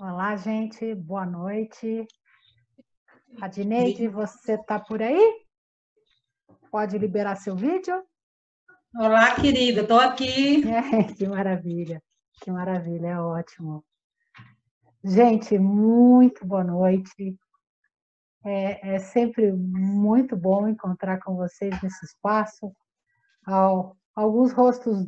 Olá, gente, boa noite. Adneide, você está por aí? Pode liberar seu vídeo? Olá, querida, estou aqui. Que maravilha, é ótimo. Gente, muito boa noite. É sempre muito bom encontrar com vocês nesse espaço. Alguns rostos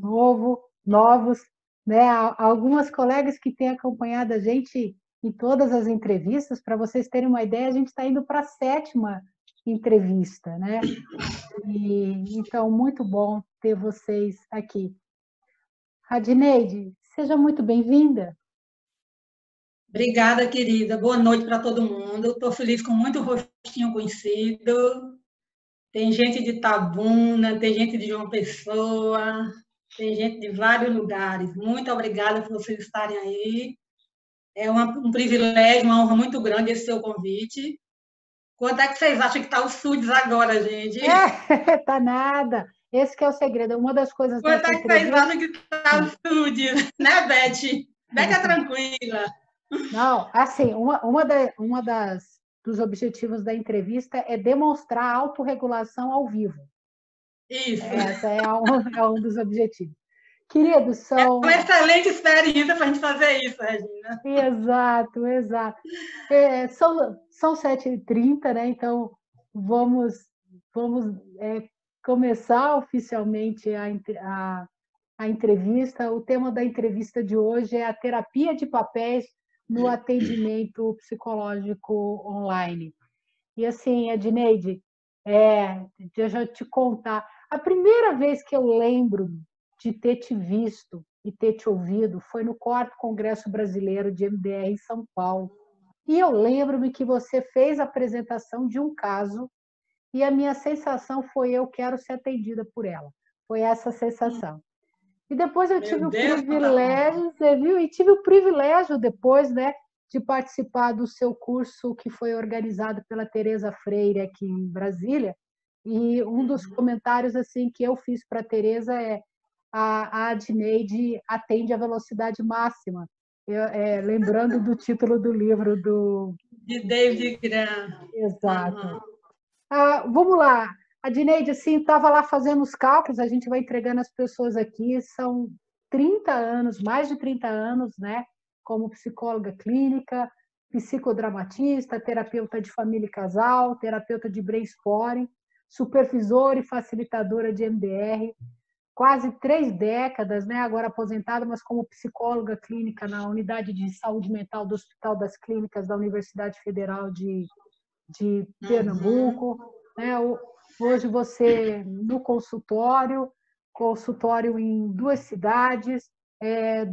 novos, né? Algumas colegas que têm acompanhado a gente em todas as entrevistas. Para vocês terem uma ideia, a gente está indo para a 7ª entrevista, né? Então, muito bom ter vocês aqui. Adneide, seja muito bem-vinda. Obrigada, querida. Boa noite para todo mundo. Estou feliz com muito rostinho conhecido. Tem gente de Itabuna, tem gente de João Pessoa, tem gente de vários lugares. Muito obrigada por vocês estarem aí. É um privilégio, uma honra muito grande esse seu convite. Quanto é que vocês acham que está o SUDES agora, gente? Tá nada. Esse que é o segredo. Uma das coisas Quanto dessa é que vocês entrevista... acham que está o SUDES? Né, Beth? Beth é tranquila. Não, assim, dos objetivos da entrevista é demonstrar a autorregulação ao vivo. Isso. Essa é um dos objetivos. Queridos, É são... uma excelente experiência para a gente fazer isso, Regina. Exato, exato. São 7h30, né? Então, vamos começar oficialmente a entrevista. O tema da entrevista de hoje é a terapia de papéis no atendimento psicológico online. E assim, Edneide, deixa eu te contar. A primeira vez que eu lembro de ter te visto e ter te ouvido foi no 4º Congresso Brasileiro de MDR em São Paulo. E eu lembro-me que você fez a apresentação de um caso e a minha sensação foi: eu quero ser atendida por ela. Foi essa sensação. E depois eu tive Meu o Deus, quanta honra. privilégio, você viu? E tive o privilégio depois, né, de participar do seu curso que foi organizado pela Tereza Freire aqui em Brasília. E um dos comentários assim que eu fiz para a Tereza é: a Adneide atende a velocidade máxima. Lembrando do título do livro do... De David Graham. Exato. Uhum. Vamos lá. A Dineide, assim, estava lá fazendo os cálculos, a gente vai entregando as pessoas aqui, são 30 anos, mais de 30 anos, né, como psicóloga clínica, psicodramatista, terapeuta de família e casal, terapeuta de brainstorming, supervisora e facilitadora de MDR, quase 3 décadas, né, agora aposentada, mas como psicóloga clínica na Unidade de Saúde Mental do Hospital das Clínicas da Universidade Federal de Pernambuco, né? Hoje você no consultório em 2 cidades,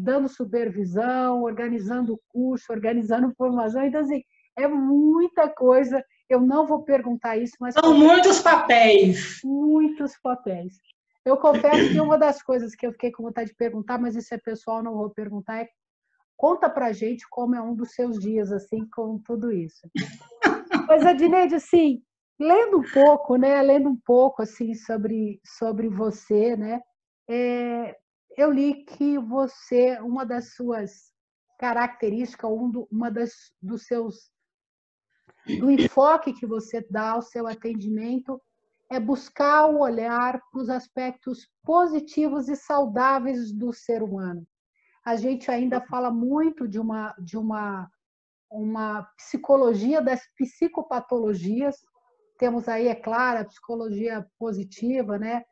dando supervisão, organizando curso, organizando formação. Então, assim, é muita coisa. Eu não vou perguntar isso, mas São muitos papéis. muitos papéis. Eu confesso que uma das coisas que eu fiquei com vontade de perguntar, mas isso é pessoal, não vou perguntar, é: conta pra gente como é um dos seus dias, assim, com tudo isso. Mas, Adneide, assim, lendo um pouco, né? Lendo um pouco assim sobre você, né? Eu li que você, uma das suas características, dos seus do enfoque que você dá ao seu atendimento é buscar o olhar para os aspectos positivos e saudáveis do ser humano. A gente ainda fala muito uma psicologia das psicopatologias. Temos aí, é claro, a psicologia positiva, né?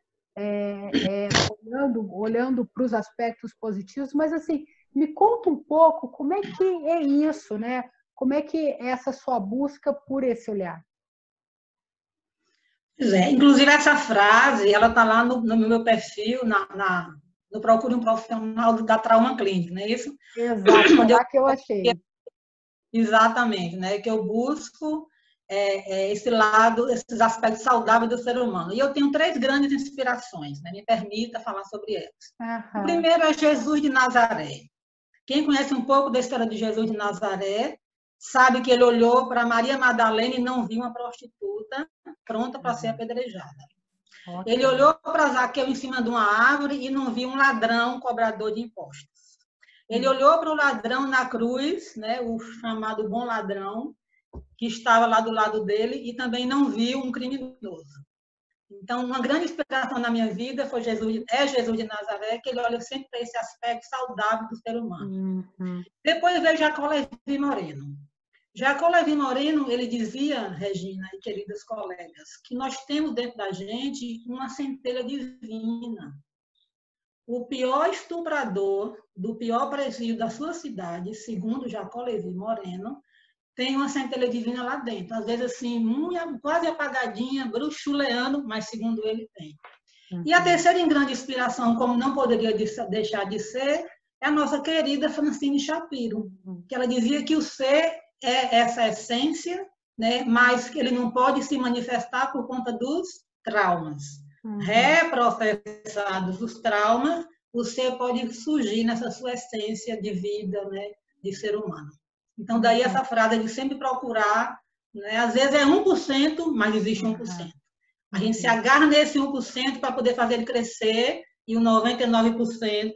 Olhando para os aspectos positivos, mas assim, me conta um pouco como é que é isso, né? Como é que é essa sua busca por esse olhar? Inclusive, essa frase, ela está lá no meu perfil, no Procure um Profissional da Trauma Clínica, não é isso? Exato, foi Onde eu, lá que eu achei. exatamente, né? Que eu busco esse lado, esses aspectos saudáveis do ser humano. E eu tenho 3 grandes inspirações, né? Me permita falar sobre elas. O Aham. primeiro é Jesus de Nazaré. Quem conhece um pouco da história de Jesus de Nazaré sabe que ele olhou para Maria Madalena e não viu uma prostituta pronta para ser apedrejada. Ele Ok. olhou para Zaqueu em cima de uma árvore e não viu um ladrão cobrador de impostos. Ele olhou para o ladrão na cruz, né, o chamado bom ladrão, que estava lá do lado dele, e também não viu um criminoso. Então, uma grande inspiração na minha vida foi Jesus de Nazaré, que ele olha sempre para esse aspecto saudável do ser humano. Depois veio Jacó Levi Moreno. Jacó Levi Moreno, ele dizia, Regina e queridos colegas, que nós temos dentro da gente uma centelha divina. O pior estuprador do pior presídio da sua cidade, segundo Jacó Levi Moreno, tem uma centelha divina lá dentro. Às vezes, assim, quase apagadinha, bruxuleando, mas segundo ele tem. E a terceira em grande inspiração, como não poderia deixar de ser, é a nossa querida Francine Shapiro, que ela dizia que o ser é essa essência, né, mas que ele não pode se manifestar por conta dos traumas. Reprocessados os traumas, o ser pode surgir nessa sua essência de vida, né, de ser humano. Então, daí essa frase de sempre procurar, né, às vezes é 1%, mas existe 1%. A gente se agarra nesse 1% para poder fazer ele crescer, e o 99%,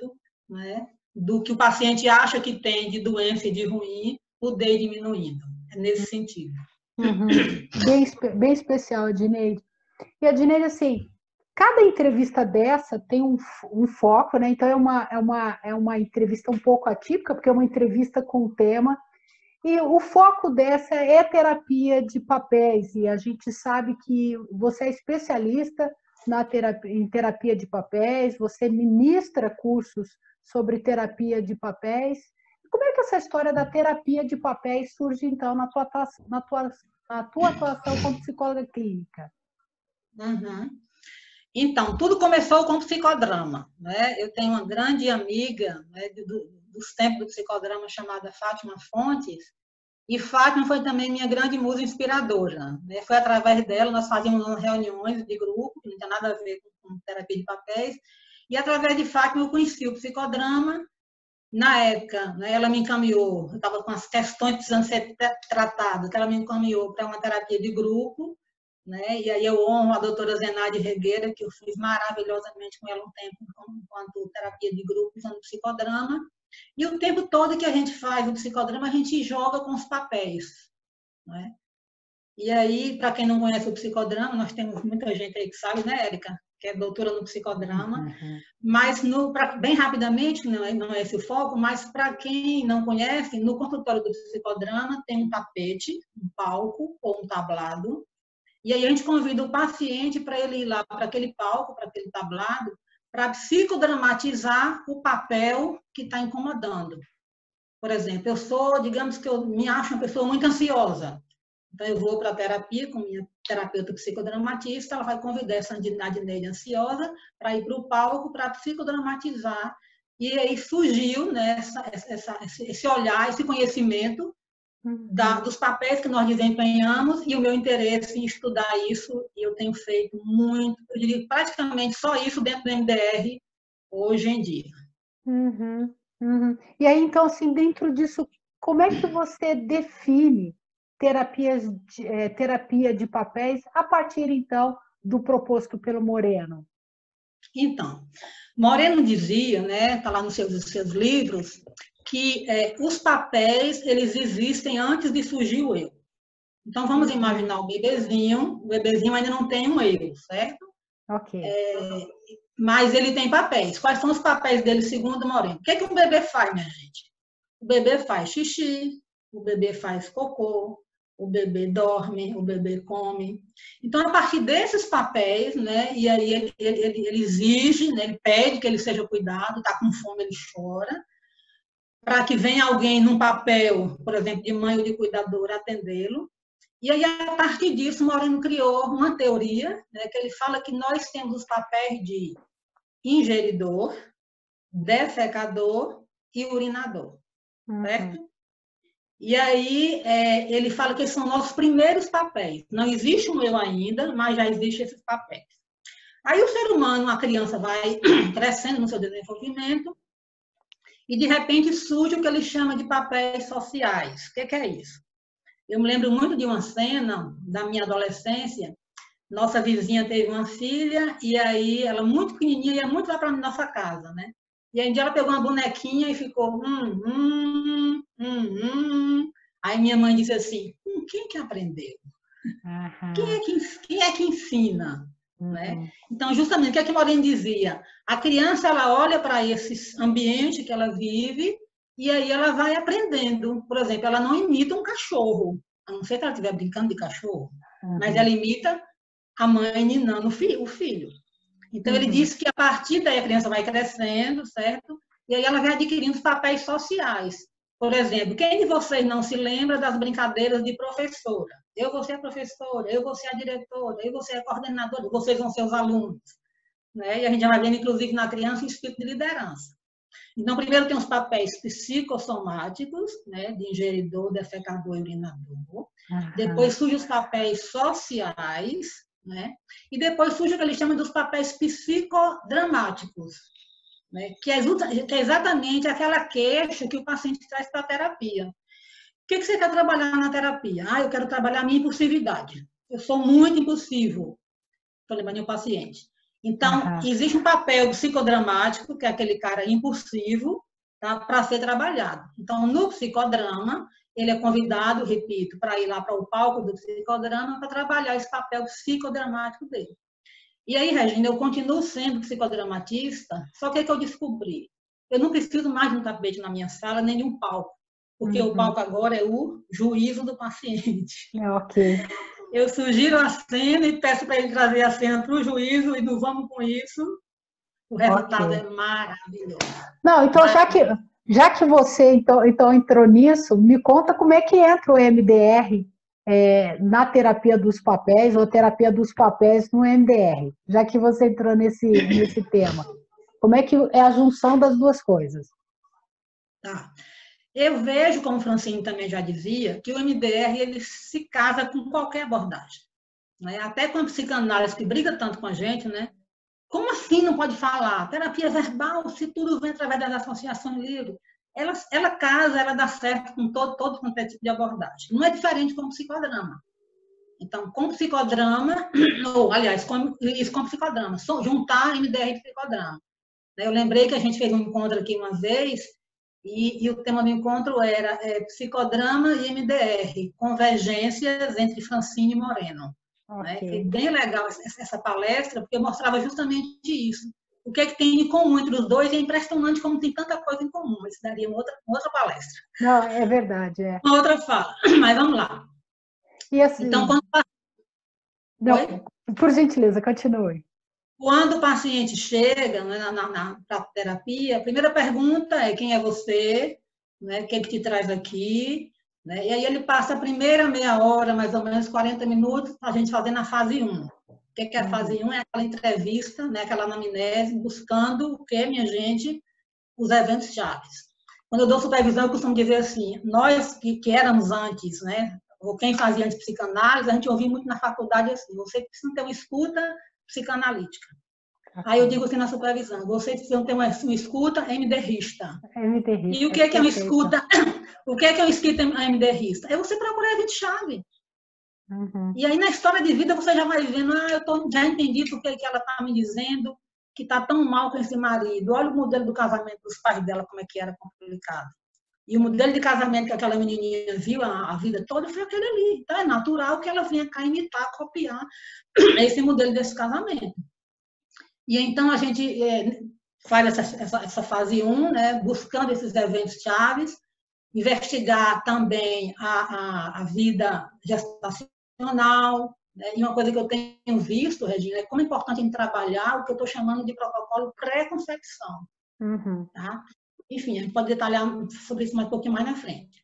né, do que o paciente acha que tem de doença e de ruim, poder ir diminuindo. É nesse sentido. Bem especial, Adneide. E, Adneide, assim, cada entrevista dessa tem um foco, né? Então, é uma entrevista um pouco atípica, porque é uma entrevista com tema. E o foco dessa é terapia de papéis, e a gente sabe que você é especialista em terapia de papéis, você ministra cursos sobre terapia de papéis. Como é que essa história da terapia de papéis surge, então, na tua atuação como psicóloga clínica? Então, tudo começou com psicodrama, né? Eu tenho uma grande amiga, né, dos tempos do psicodrama, chamada Fátima Fontes, e Fátima foi também minha grande musa inspiradora, né? Foi através dela, nós fazíamos reuniões de grupo, que não tinha nada a ver com terapia de papéis, e através de Fátima eu conheci o psicodrama. Na época, né, ela me encaminhou, eu estava com as questões precisando ser tratadas, ela me encaminhou para uma terapia de grupo, né? E aí eu honro a doutora Zenaide Regueira, que eu fiz maravilhosamente com ela um tempo, enquanto terapia de grupo, usando psicodrama. E o tempo todo que a gente faz o psicodrama, a gente joga com os papéis, né? E aí, para quem não conhece o psicodrama, nós temos muita gente aí que sabe, né, Érica? Que é doutora no psicodrama. Mas, bem rapidamente, não é esse o foco, mas para quem não conhece, no consultório do psicodrama tem um tapete, um palco ou um tablado, e aí a gente convida o paciente para ele ir lá para aquele palco, para aquele tablado, para psicodramatizar o papel que está incomodando. Por exemplo, digamos que eu me acho uma pessoa muito ansiosa. Então, eu vou para a terapia com minha terapeuta psicodramatista, ela vai convidar essa Adneide ansiosa para ir para o palco para psicodramatizar. E aí surgiu, né, esse olhar, esse conhecimento dos papéis que nós desempenhamos e o meu interesse em estudar isso. E eu tenho feito muito, eu diria praticamente só isso dentro do MDR hoje em dia. E aí, então, assim, dentro disso, como é que você define terapia de papéis a partir, então, do proposto pelo Moreno? Então, Moreno dizia, né, está lá nos seus livros, que os papéis, eles existem antes de surgir o eu. Então, vamos imaginar o bebezinho ainda não tem um eu, certo? Ok. Mas ele tem papéis. Quais são os papéis dele, segundo Moreno? O que um bebê faz, minha gente? O bebê faz xixi, o bebê faz cocô, o bebê dorme, o bebê come. Então, a partir desses papéis, né, e aí ele exige, né, ele pede que ele seja cuidado, está com fome, ele chora, para que venha alguém num papel, por exemplo, de mãe ou de cuidadora, atendê-lo. E aí, a partir disso, Moreno criou uma teoria, né, que ele fala que nós temos os papéis de ingeridor, defecador e urinador, certo? E aí, ele fala que esses são nossos primeiros papéis. Não existe um eu ainda, mas já existem esses papéis. Aí o ser humano, a criança vai crescendo no seu desenvolvimento e, de repente, surge o que ele chama de papéis sociais. O que é isso? Eu me lembro muito de uma cena da minha adolescência. Nossa vizinha teve uma filha e aí ela muito pequenininha ia muito lá para a nossa casa, né? E aí um dia ela pegou uma bonequinha e ficou... Aí minha mãe disse assim, com quem que aprendeu? Quem é que ensina? Né? Então, justamente, o que é que Maureen dizia? A criança, ela olha para esse ambiente que ela vive e aí ela vai aprendendo. Por exemplo, ela não imita um cachorro, a não ser que ela estiver brincando de cachorro, mas ela imita a mãe ninando o filho. Então, ele disse que a partir daí a criança vai crescendo, certo? E aí ela vai adquirindo os papéis sociais. Por exemplo, quem de vocês não se lembra das brincadeiras de professora? Eu vou ser a professora, eu vou ser a diretora, eu vou ser a coordenadora, vocês vão ser os alunos. Né? E a gente já vai vendo, inclusive, na criança, o espírito de liderança. Então, primeiro tem os papéis psicossomáticos, né? De ingeridor, defecador e urinador. Depois surgem os papéis sociais, né? E depois surge o que eles chamam dos papéis psicodramáticos, né? Que é exatamente aquela queixa que o paciente traz para a terapia. O que você quer trabalhar na terapia? Eu quero trabalhar a minha impulsividade. Eu sou muito impulsivo. Estou lembrando o paciente. Então, existe um papel psicodramático, que é aquele cara impulsivo, tá, para ser trabalhado. Então, no psicodrama, ele é convidado, repito, para ir lá para o palco do psicodrama para trabalhar esse papel psicodramático dele. E aí, Regina, eu continuo sendo psicodramatista, só que o que eu descobri? Eu não preciso mais de um tapete na minha sala, nem de um palco, porque o palco agora é o juízo do paciente. Ok. Eu sugiro a cena e peço para ele trazer a cena para o juízo e não vamos com isso. O resultado é maravilhoso. Não, então, já que você então entrou nisso, me conta como é que entra o MDR na terapia dos papéis ou terapia dos papéis no MDR, já que você entrou nesse tema. Como é que é a junção das duas coisas? Tá. Eu vejo, como o Francine também já dizia, que o MDR ele se casa com qualquer abordagem. Né? Até com a psicanálise, que briga tanto com a gente, né? Como assim não pode falar? Terapia verbal, se tudo vem através das associações livres. Ela casa, ela dá certo com todo tipo de abordagem. Não é diferente com o psicodrama. Então, com psicodrama, ou, aliás, com psicodrama, juntar MDR e psicodrama. Eu lembrei que a gente fez um encontro aqui uma vez, e o tema do encontro era psicodrama e MDR, convergências entre Francine e Moreno. Okay. Foi bem legal essa palestra, porque mostrava justamente isso. O que é que tem em comum entre os dois, e é impressionante como tem tanta coisa em comum. Isso daria uma outra palestra. Não, é verdade. Uma outra fala, mas vamos lá. E assim... Então, por gentileza, continue. Quando o paciente chega, né, para a terapia, a primeira pergunta é quem é você, né, quem é que te traz aqui, né? E aí ele passa a primeira meia hora, mais ou menos 40 minutos, a gente fazendo a fase 1. O que é a fase 1? É aquela entrevista, né, aquela anamnese, buscando o que, minha gente? Os eventos chaves. Quando eu dou supervisão, eu costumo dizer assim, nós que éramos antes, né, ou quem fazia antes psicanálise, a gente ouvia muito na faculdade assim, você precisa ter uma escuta psicanalítica. Aí eu digo assim na supervisão, vocês precisam ter uma escuta MDRista. E o que é uma escuta? O que é uma escuta MDRista? É você procurar evento-chave. E aí na história de vida você já vai vendo, já entendi porque ela está me dizendo que está tão mal com esse marido. Olha o modelo do casamento dos pais dela, como é que era complicado. E o modelo de casamento que aquela menininha viu a vida toda foi aquele ali. Então é natural que ela venha cá imitar, copiar esse modelo desse casamento. E então a gente faz essa fase 1, né, buscando esses eventos chaves, investigar também a vida gestacional, né, e uma coisa que eu tenho visto, Regina, é como é importante a gente trabalhar o que eu estou chamando de protocolo pré-concepção. Tá? Enfim, a gente pode detalhar sobre isso mais um pouquinho mais na frente.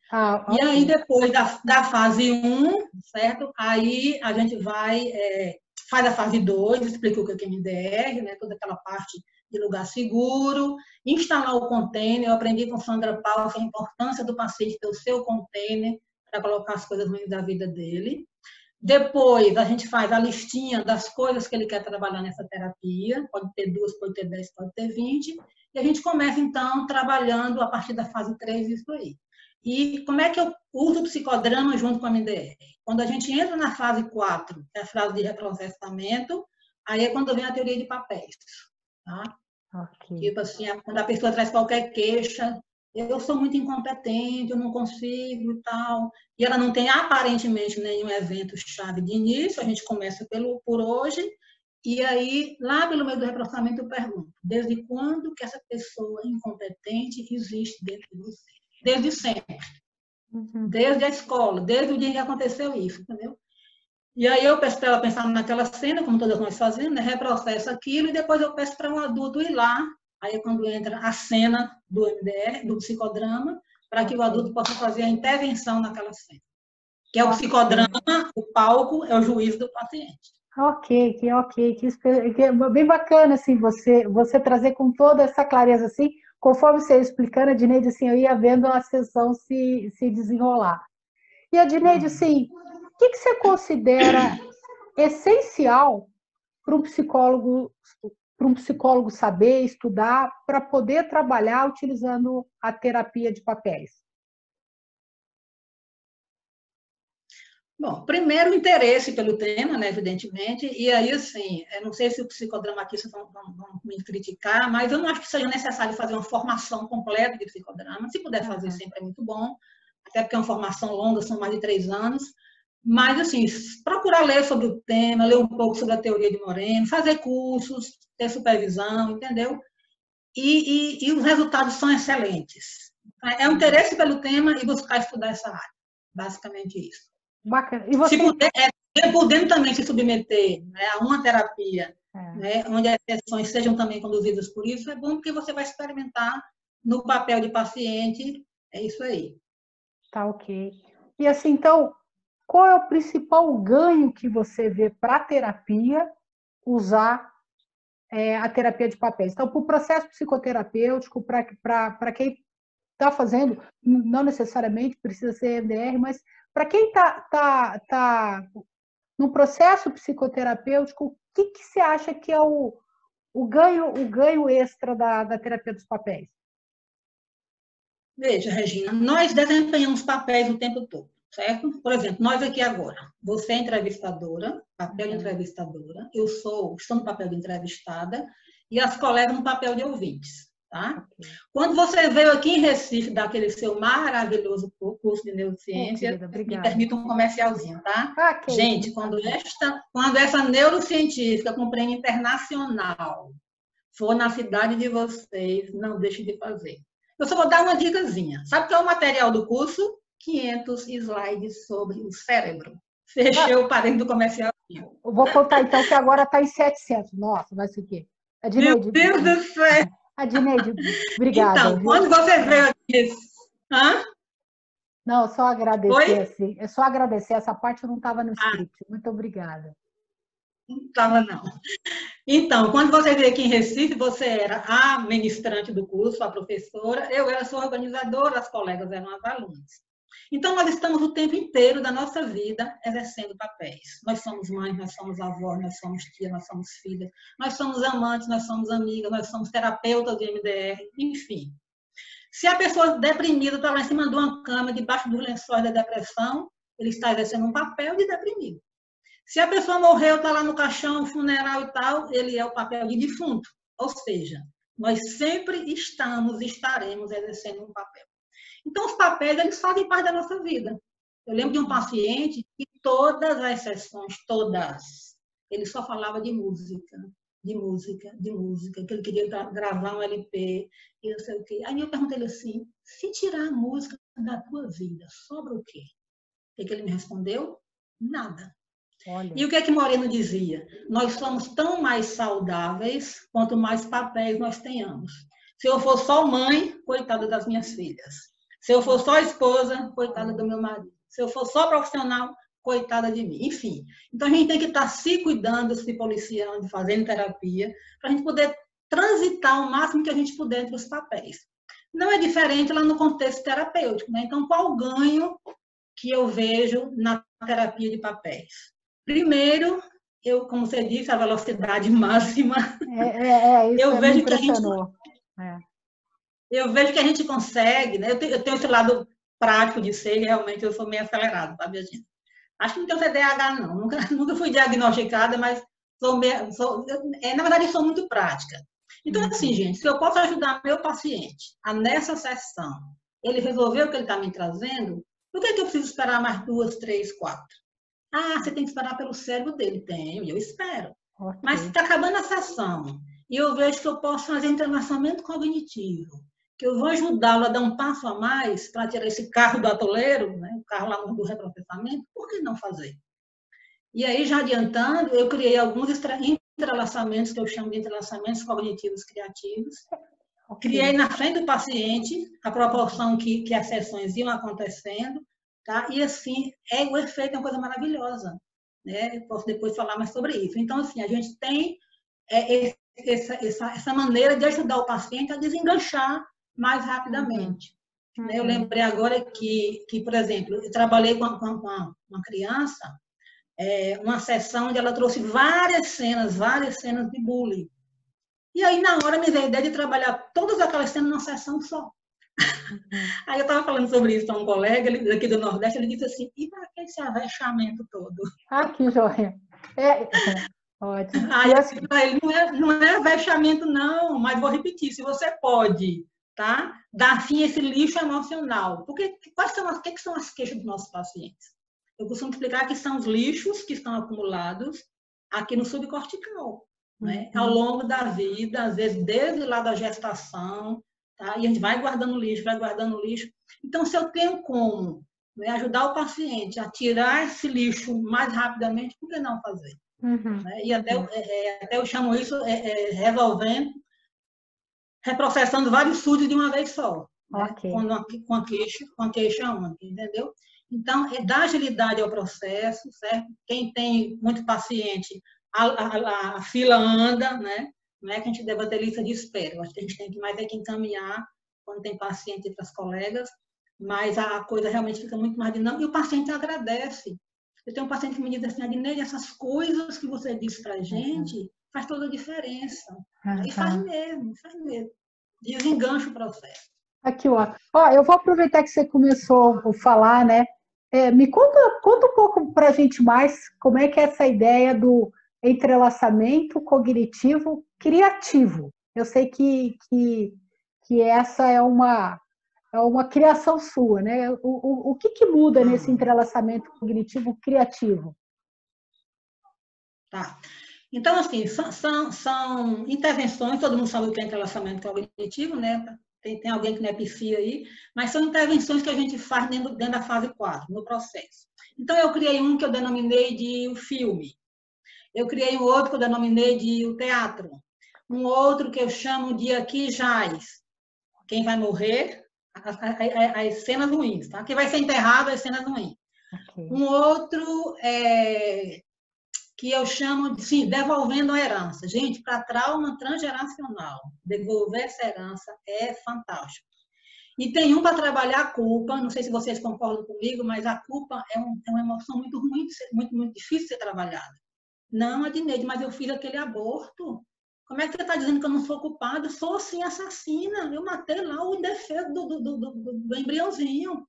E aí, depois da fase 1, certo? Aí a gente faz a fase 2, explica o que é MDR, né? Toda aquela parte de lugar seguro, instalar o container. Eu aprendi com Sandra Paulo a importância do paciente ter o seu container para colocar as coisas ruins da vida dele. Depois, a gente faz a listinha das coisas que ele quer trabalhar nessa terapia. Pode ter 2, pode ter 10, pode ter 20. E a gente começa, então, trabalhando a partir da fase 3 isso aí. E como é que eu uso o psicodrama junto com a MDR? Quando a gente entra na fase 4, que é a fase de reprocessamento, aí é quando vem a teoria de papéis. Tá? Ok. Tipo assim, quando a pessoa traz qualquer queixa, eu sou muito incompetente, eu não consigo e tal. E ela não tem aparentemente nenhum evento-chave de início, a gente começa por hoje, e aí, lá pelo meio do reprocessamento, eu pergunto, desde quando que essa pessoa incompetente existe dentro de você? Desde sempre. Uhum. Desde a escola, desde o dia que aconteceu isso, entendeu? E aí eu peço para ela pensar naquela cena, como todas nós fazemos, né? Reprocesso aquilo, e depois eu peço para um adulto ir lá. Aí é quando entra a cena do MDR, do psicodrama, para que o adulto possa fazer a intervenção naquela cena. Que é o psicodrama, o palco é o juízo do paciente. Ok, que é bem bacana assim você trazer com toda essa clareza assim, conforme você ia explicando, a Dineide, assim, eu ia vendo a sessão se desenrolar. E a Dineide, assim, o que você considera essencial para um psicólogo saber, estudar, para poder trabalhar utilizando a terapia de papéis? Bom, primeiro o interesse pelo tema, né, evidentemente, e aí, assim, eu não sei se os psicodramatistas vão me criticar, mas eu não acho que seja necessário fazer uma formação completa de psicodrama. Se puder fazer sempre é muito bom, até porque é uma formação longa, são mais de 3 anos. Mas, assim, procurar ler sobre o tema, ler um pouco sobre a teoria de Moreno, fazer cursos, ter supervisão, entendeu? E os resultados são excelentes. É o interesse pelo tema e buscar estudar essa área. Basicamente isso. Bacana. E Se você... puder, podendo também se submeter, né, a uma terapia, né, onde as sessões sejam também conduzidas por isso, é bom porque você vai experimentar no papel de paciente, é isso aí. Tá ok. E assim, então, qual é o principal ganho que você vê para a terapia usar a terapia de papéis? Então, para o processo psicoterapêutico, para quem está fazendo, não necessariamente precisa ser EMDR, mas para quem tá no processo psicoterapêutico, o que você acha que é o ganho extra da terapia dos papéis? Veja, Regina, nós desempenhamos papéis o tempo todo, certo? Por exemplo, nós aqui agora, você é entrevistadora, papel de entrevistadora, estou no papel de entrevistada, e as colegas no papel de ouvintes, tá? Quando você veio aqui em Recife dar aquele seu maravilhoso curso de neurociência, me permita um comercialzinho, tá? Gente, quando essa neurocientífica com prêmio internacional for na cidade de vocês, não deixe de fazer. Eu só vou dar uma dicasinha. Sabe o que é o material do curso? 500 slides sobre o cérebro. Fechei o parênteses do comercial. Eu vou contar então que agora está em 700. Nossa, vai ser o quê? Meu Deus do céu! Adneide, obrigada. Então, quando você veio aqui... Hã? Não, só agradecer, assim. É só agradecer. Essa parte eu não estava no script. Muito obrigada. Não estava, não. Então, quando você veio aqui em Recife, você era a ministrante do curso, a professora, eu era sua organizadora, as colegas eram as alunas. Então, nós estamos o tempo inteiro da nossa vida exercendo papéis. Nós somos mães, nós somos avós, nós somos tias, nós somos filhas, nós somos amantes, nós somos amigas, nós somos terapeutas de MDR, enfim. Se a pessoa deprimida está lá em cima de uma cama, debaixo dos lençóis da depressão, ele está exercendo um papel de deprimido. Se a pessoa morreu, está lá no caixão, funeral e tal, ele é o papel de defunto. Ou seja, nós sempre estaremos exercendo um papel. Então, os papéis, eles fazem parte da nossa vida. Eu lembro de um paciente que todas as sessões, todas, ele só falava de música, que ele queria gravar um LP, e não sei o quê. Aí eu perguntei ele assim, se tirar a música da tua vida, sobra o quê? O que ele me respondeu? Nada. Olha. E o que é que Moreno dizia? Nós somos tão mais saudáveis quanto mais papéis nós tenhamos. Se eu for só mãe, coitada das minhas filhas. Se eu for só esposa, coitada do meu marido. Se eu for só profissional, coitada de mim. Enfim, então a gente tem que estar se cuidando, se policiando, fazendo terapia, para a gente poder transitar o máximo que a gente puder entre os papéis. Não é diferente lá no contexto terapêutico, né? Então, qual o ganho que eu vejo na terapia de papéis? Primeiro, como você disse, a velocidade máxima. Isso eu vejo me impressionou. Eu vejo que a gente consegue, né? Eu tenho esse lado prático de ser, realmente eu sou meio acelerado, sabe, gente? Acho que não tenho TDAH, não. Nunca fui diagnosticada, mas na verdade, sou muito prática. Então, assim, gente, se eu posso ajudar meu paciente a, nessa sessão, ele resolver o que ele está me trazendo, por que eu preciso esperar mais 2, 3, 4? Ah, você tem que esperar pelo cérebro dele. Tenho, e eu espero. Ok. Mas se está acabando a sessão e eu vejo que eu posso fazer entrelaçamento cognitivo, que eu vou ajudá-lo a dar um passo a mais para tirar esse carro do atoleiro, né, o carro lá do reprocessamento, por que não fazer? E aí, já adiantando, eu criei alguns entrelaçamentos, que eu chamo de entrelaçamentos cognitivos criativos. Ok. Criei na frente do paciente a proporção que as sessões iam acontecendo, tá? E assim, o efeito é uma coisa maravilhosa, né? Posso depois falar mais sobre isso. Então, assim, a gente tem essa maneira de ajudar o paciente a desenganchar mais rapidamente. Uhum. Eu lembrei agora que, por exemplo, eu trabalhei com uma criança, uma sessão onde ela trouxe várias cenas de bullying. E aí, na hora, me veio a ideia de trabalhar todas aquelas cenas numa sessão só. Aí eu estava falando sobre isso a um colega daqui do Nordeste, ele disse assim, e para que esse avexamento todo? Ah, que joia! Ótimo. Aí eu disse para ele, não é avexamento não, mas vou repetir, se você pode, tá? Dar fim a esse lixo emocional. Porque o que são as queixas dos nossos pacientes? Eu costumo explicar que são os lixos que estão acumulados aqui no subcortical. Né? Ao longo da vida, às vezes desde lá da gestação, tá? E a gente vai guardando lixo. Então, se eu tenho como, né, ajudar o paciente a tirar esse lixo mais rapidamente, por que não fazer? Né? E até eu chamo isso reprocessando vários sujos de uma vez só, né? Okay. Com a queixa única, entendeu? Então, dar agilidade ao processo, certo? Quem tem muito paciente, a fila anda, né? Não é que a gente deva ter lista de espera. Eu acho que a gente tem que mais que encaminhar quando tem paciente para as colegas, mas a coisa realmente fica muito mais dinâmica e o paciente agradece. Eu tenho um paciente que me diz assim, Adinei, essas coisas que você disse para a gente faz toda a diferença. E faz mesmo. Desengancha o processo. Aqui, ó. Eu vou aproveitar que você começou a falar, né? Me conta um pouco para a gente mais como é que é essa ideia do entrelaçamento cognitivo criativo. Eu sei que essa é uma criação sua, né? O que muda nesse entrelaçamento cognitivo criativo? Tá. Então, assim, são intervenções, todo mundo sabe o que é entrelaçamento cognitivo, né? Tem alguém que não é psi aí, mas são intervenções que a gente faz dentro da fase 4, no processo. Então, eu criei um que eu denominei de o filme. Eu criei um outro que eu denominei de o teatro. Um outro que eu chamo de aqui jaz. Quem vai morrer, as cenas ruins, tá? Quem vai ser enterrado, as cenas ruins. Okay. Um outro que eu chamo de, sim, devolvendo a herança. Gente, para trauma transgeracional, devolver essa herança é fantástico. E tem um para trabalhar a culpa, não sei se vocês concordam comigo, mas a culpa é uma emoção muito ruim, muito difícil de ser trabalhada. Não, Adneide, mas eu fiz aquele aborto. Como é que você está dizendo que eu não sou culpada? Eu sou, sim, assassina. Eu matei lá o indefeso do embriãozinho.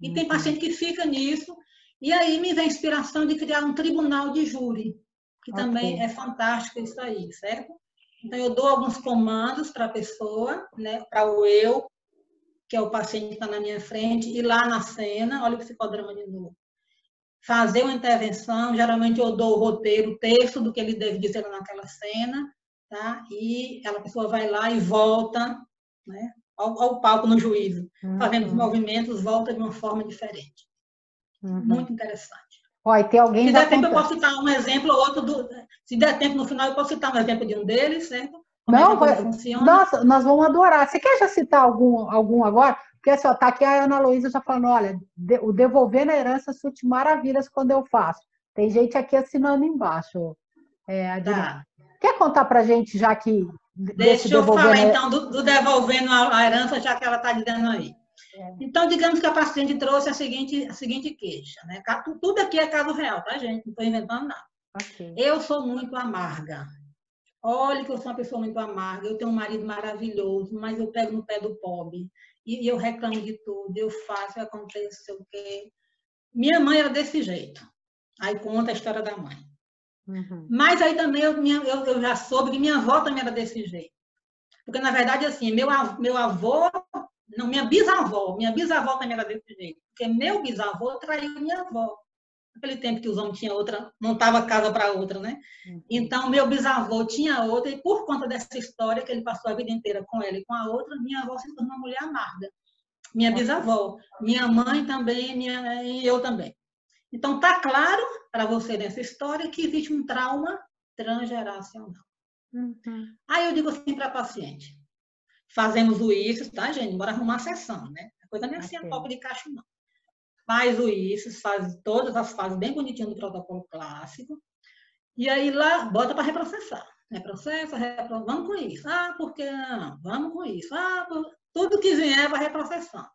E tem paciente que fica nisso. E aí me vem a inspiração de criar um tribunal de júri, que também é fantástico isso aí, certo? Então, eu dou alguns comandos para a pessoa, né, para o eu, que é o paciente que está na minha frente, e lá na cena, olha o psicodrama de novo, fazer uma intervenção, geralmente eu dou o roteiro, o texto do que ele deve dizer naquela cena, tá? E a pessoa vai lá e volta, né, ao palco no juízo, fazendo os movimentos, volta de uma forma diferente. Muito interessante. E tem alguém se der tempo, eu posso citar um exemplo ou outro. Se der tempo no final, eu posso citar um exemplo de um deles, certo? Como não, é que a coisa funciona. Nossa, nós vamos adorar. Você quer já citar algum agora? Porque assim, está aqui a Ana Luísa já falando, olha, o devolver na herança surte maravilhas quando eu faço. Tem gente aqui assinando embaixo. Tá. Quer contar para a gente, já que... Deixa eu falar, então, do devolvendo a herança, já que ela está dizendo aí. Então, digamos que a paciente trouxe a seguinte queixa, né? Tudo aqui é caso real, tá, gente? Não estou inventando nada. Okay. Eu sou muito amarga. Olha que eu sou uma pessoa muito amarga. Eu tenho um marido maravilhoso, mas eu pego no pé do pobre. E eu reclamo de tudo, eu faço, acontece, sei o quê. Minha mãe era desse jeito. Aí conta a história da mãe. Mas aí também eu já soube que minha avó também era desse jeito. Porque, na verdade, assim, meu avô, não, minha bisavó também era desse jeito. Porque meu bisavô traiu minha avó. Naquele tempo que os homens tinham outra, montava casa para outra, né? Então, meu bisavô tinha outra, e por conta dessa história, que ele passou a vida inteira com ela e com a outra, minha avó se tornou uma mulher amarga. Minha bisavó. Minha mãe também, e eu também. Então, está claro para você nessa história que existe um trauma transgeracional. Aí eu digo assim para a paciente, fazemos o isso, tá, gente? Bora arrumar a sessão, né? A coisa não é assim a toque de caixa, não. Faz o isso, faz todas as fases bem bonitinho do protocolo clássico, e aí lá, bota para reprocessar. Reprocessa, vamos com isso. Ah, por que não? Vamos com isso. Ah, tudo que vier vai reprocessando.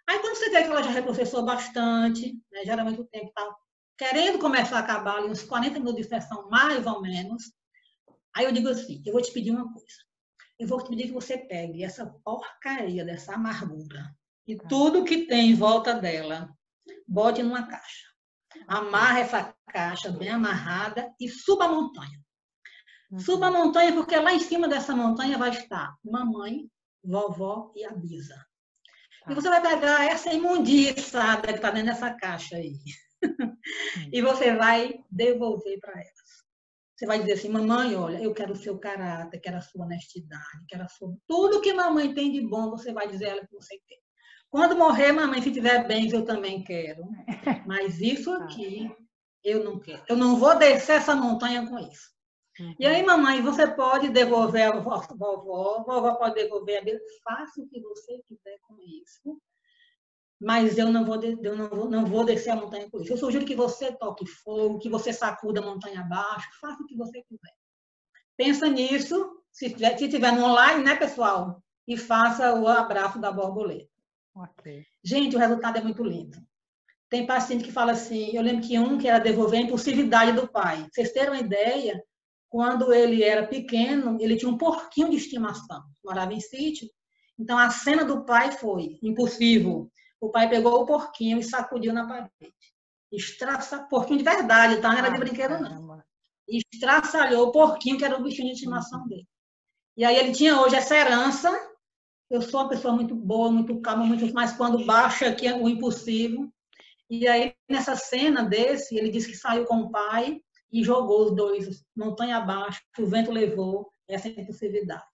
Aí quando você vê que ela já reprocessou bastante, né, geralmente o tempo está querendo começar a acabar, ali, uns 40 minutos de sessão, mais ou menos, aí eu digo assim, eu vou te pedir uma coisa. Eu vou te pedir que você pegue essa porcaria dessa amargura e tudo que tem em volta dela, bote numa caixa. Amarra essa caixa bem amarrada e suba a montanha. Suba a montanha porque lá em cima dessa montanha vai estar mamãe, vovó e a bisa. E você vai pegar essa imundiçada que está dentro dessa caixa aí. E você vai devolver para elas. Você vai dizer assim, mamãe, olha, eu quero o seu caráter, quero a sua honestidade, quero a sua... Tudo que mamãe tem de bom, você vai dizer a ela que você quer. Quando morrer, mamãe, se tiver bens, eu também quero. Mas isso aqui, eu não quero. Eu não vou descer essa montanha com isso. E aí, mamãe, você pode devolver a vovó pode devolver a Bíblia. Faça o que você quiser com isso. Mas eu não vou descer a montanha com isso. Eu sugiro que você toque fogo, que você sacuda a montanha abaixo, faça o que você quiser. Pensa nisso, se tiver no online, né, pessoal? E faça o abraço da borboleta. Okay. Gente, o resultado é muito lindo. Tem paciente que fala assim, eu lembro que um que era devolver a impulsividade do pai. Pra vocês terem uma ideia, quando ele era pequeno, ele tinha um porquinho de estimação, morava em sítio. Então, a cena do pai foi impulsivo. O pai pegou o porquinho e sacudiu na parede. Porquinho de verdade, tá? Não era de brinquedo, não. Estraçalhou o porquinho, que era o bichinho de estimação dele. E aí ele tinha hoje essa herança. Eu sou uma pessoa muito boa, muito calma, mas quando baixa aqui o impulsivo. E aí, nessa cena desse, ele disse que saiu com o pai e jogou os dois montanha abaixo, o vento levou essa impulsividade.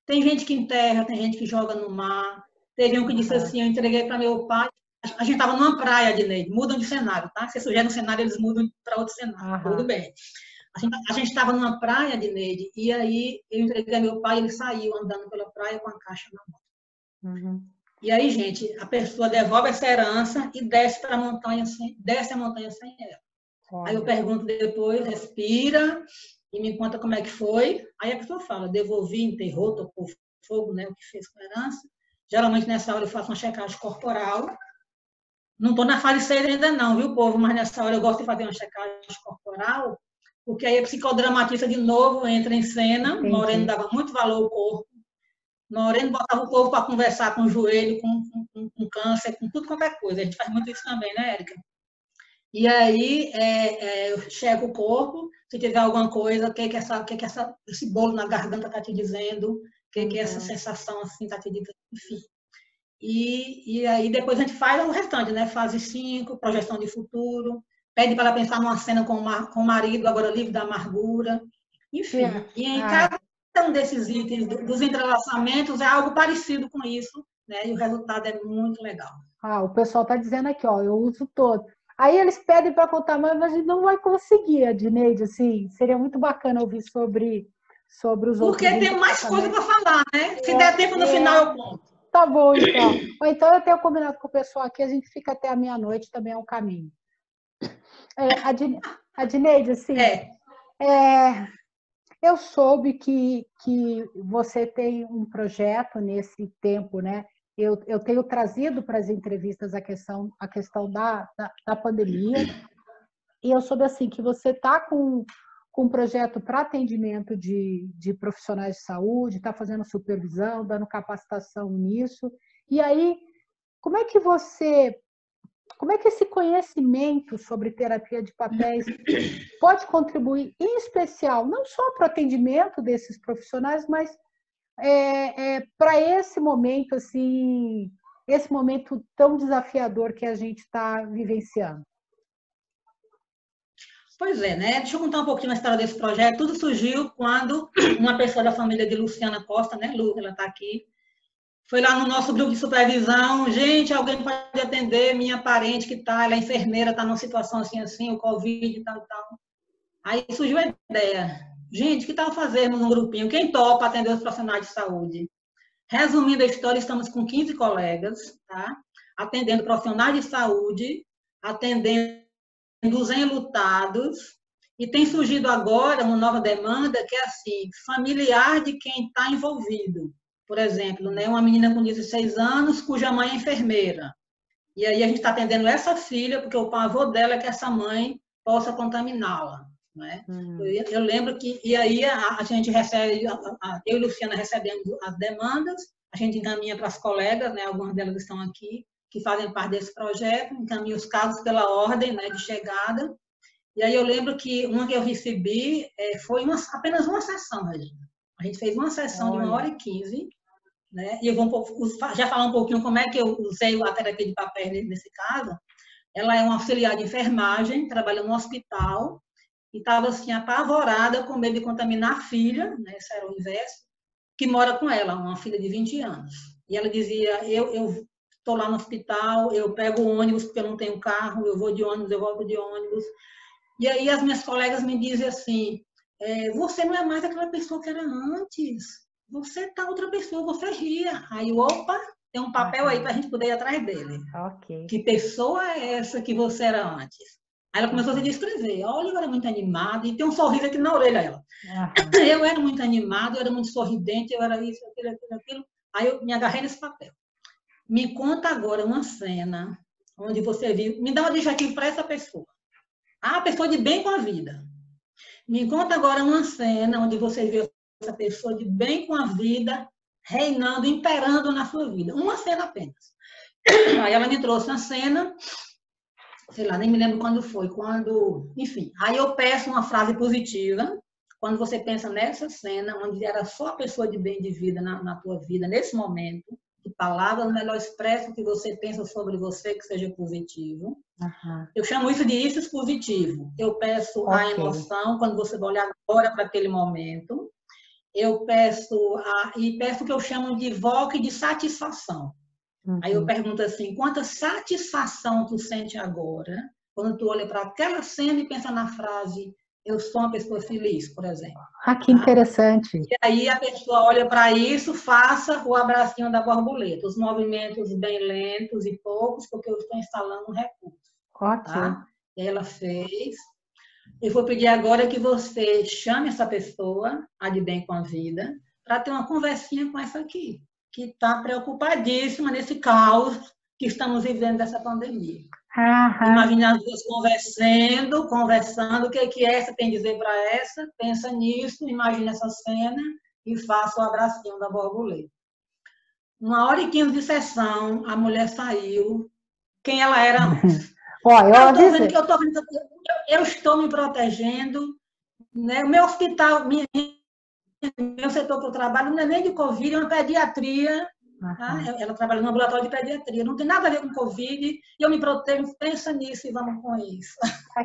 Tem gente que enterra, tem gente que joga no mar. Teve um que disse assim, eu entreguei para meu pai. A gente estava numa praia, Adneide, mudam de cenário, tá? Se sugere um cenário, eles mudam para outro cenário. Tudo bem. A gente estava numa praia, Adneide, e aí eu entreguei a meu pai, ele saiu andando pela praia com a caixa na mão. E aí, gente, a pessoa devolve essa herança e desce para a montanha, desce a montanha sem ela. Aí eu pergunto depois, respira e me conta como é que foi. Aí a pessoa fala, devolvi, enterrou, tocou fogo, né, o que fez com a herança. Geralmente, nessa hora, eu faço uma checagem corporal. Não estou na fase 6 ainda não, viu, povo? Mas nessa hora eu gosto de fazer uma checagem corporal, porque aí a psicodramatista de novo entra em cena. Entendi. Moreno dava muito valor ao corpo. Moreno botava o povo para conversar com o joelho, com câncer, com tudo qualquer coisa. A gente faz muito isso também, né, Érica? E aí eu checo o corpo, se tiver alguma coisa, o que esse bolo na garganta está te dizendo, o que essa sensação assim está te dizendo, enfim. E aí depois a gente faz o restante, né? Fase 5, projeção de futuro, pede para ela pensar numa cena com o marido, agora livre da amargura, enfim. E em cada um desses itens dos entrelaçamentos é algo parecido com isso, né? E o resultado é muito legal. O pessoal está dizendo aqui, ó, eu uso todo. Aí eles pedem para contar mais, mas a gente não vai conseguir, Adneide, assim, seria muito bacana ouvir sobre os outros. Porque tem mais coisa para falar, né? Se der tempo no final, eu conto. Tá bom, então. Ou então eu tenho combinado com o pessoal aqui, a gente fica até a meia-noite, também é um caminho. Adneide, assim, eu soube que você tem um projeto nesse tempo, né? Eu tenho trazido para as entrevistas a questão da pandemia, e eu soube assim, que você está com um projeto para atendimento de profissionais de saúde, está fazendo supervisão, dando capacitação nisso. E aí, como é que esse conhecimento sobre terapia de papéis pode contribuir, em especial, não só para o atendimento desses profissionais, mas para esse momento, assim, esse momento tão desafiador que a gente está vivenciando? Pois é, né? Deixa eu contar um pouquinho a história desse projeto. Tudo surgiu quando uma pessoa da família de Luciana Costa, né, Lu, ela está aqui, foi lá no nosso grupo de supervisão. Gente, alguém pode atender minha parente que está, ela é enfermeira, está numa situação assim, assim, o Covid e tal, e tal. Aí surgiu a ideia. Gente, que tal fazermos um grupinho? Quem topa atender os profissionais de saúde? Resumindo a história, estamos com 15 colegas, tá? Atendendo profissionais de saúde, atendendo os enlutados, e tem surgido agora uma nova demanda que é assim, familiar de quem está envolvido. Por exemplo, né, uma menina com 16 anos cuja mãe é enfermeira. E aí a gente está atendendo essa filha, porque o pavor dela é que essa mãe possa contaminá-la. Né? Eu lembro que, e aí a gente recebe, eu e Luciana recebemos as demandas, a gente encaminha para as colegas, né, algumas delas estão aqui, que fazem parte desse projeto, encaminha os casos pela ordem, né, de chegada. E aí eu lembro que uma que eu recebi foi apenas uma sessão, Regina. A gente fez uma sessão de 1h15, né? E eu vou já falar um pouquinho como é que eu usei a terapia de papel nesse caso. Ela é uma auxiliar de enfermagem, trabalha no hospital, e estava assim, apavorada, com medo de contaminar a filha, né? Isso era o inverso, que mora com ela, uma filha de 20 anos. E ela dizia, eu estou lá no hospital, eu pego o ônibus porque eu não tenho carro, eu vou de ônibus, eu volto de ônibus. E aí as minhas colegas me dizem assim, você não é mais aquela pessoa que era antes, você tá outra pessoa, você ria. Aí, opa, tem um papel aí para a gente poder ir atrás dele. Okay. Que pessoa é essa que você era antes? Aí ela começou a se descrever. Olha, eu era muito animada, e tem um sorriso aqui na orelha ela. Eu era muito animada, eu era muito sorridente, eu era isso, aquilo, aquilo, aquilo. Aí eu me agarrei nesse papel. Me conta agora uma cena onde você viu, me dá um adjetivo para essa pessoa. A pessoa de bem com a vida. Me conta agora uma cena onde você viu essa pessoa de bem com a vida, reinando, imperando na sua vida. Uma cena apenas. Aí ela me trouxe uma cena, sei lá, nem me lembro quando foi, enfim. Aí eu peço uma frase positiva, quando você pensa nessa cena, onde era só a pessoa de bem de vida na tua vida, nesse momento, que palavras melhor expressam o que você pensa sobre você, que seja positivo. Eu chamo isso de isso positivo. Eu peço a emoção, quando você vai olhar agora para aquele momento. Eu peço o que eu chamo de evoque de satisfação. Aí eu pergunto assim, quanta satisfação tu sente agora, quando tu olha para aquela cena e pensa na frase, eu sou uma pessoa feliz, por exemplo. Que interessante. E aí a pessoa olha para isso, faça o abracinho da borboleta, os movimentos bem lentos e poucos, porque eu estou instalando um recurso. Tá? E ela fez. Eu vou pedir agora que você chame essa pessoa, a de bem com a vida, para ter uma conversinha com essa aqui, que está preocupadíssima nesse caos que estamos vivendo dessa pandemia. Imagine as duas conversando, o que essa tem a dizer para essa, pensa nisso, imagine essa cena e faça o abracinho da borboleta. 1h15 de sessão, a mulher saiu, quem ela era antes. Eu estou me protegendo, né? O meu hospital, meu setor que eu trabalho não é nem de Covid, é uma pediatria. Tá? Ela trabalha no laboratório de pediatria, não tem nada a ver com Covid, e eu me protejo, pensa nisso e vamos com isso.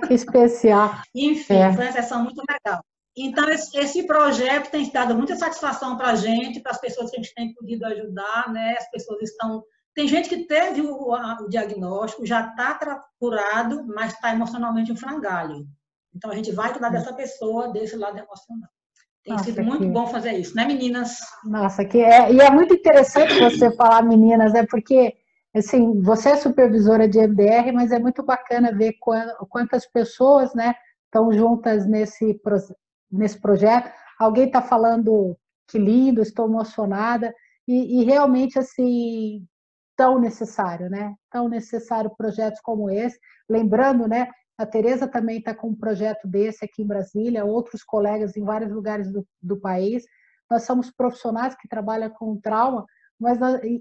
Que especial. Enfim, foi uma sessão muito legal. Então, esse projeto tem dado muita satisfação para a gente, para as pessoas que a gente tem podido ajudar, né? As pessoas estão... Tem gente que teve o diagnóstico, já está curado, mas está emocionalmente um frangalho. Então, a gente vai cuidar dessa pessoa, desse lado emocional. Tem sido muito bom fazer isso, né, meninas? Nossa, e é muito interessante você falar meninas, né? Porque, assim, você é supervisora de MDR, mas é muito bacana ver quantas pessoas, né, estão juntas nesse projeto. Alguém está falando que lindo, estou emocionada, e realmente, assim, tão necessário, né? Tão necessário projetos como esse. Lembrando, né? A Tereza também está com um projeto desse aqui em Brasília, outros colegas em vários lugares do país. Nós somos profissionais que trabalham com trauma,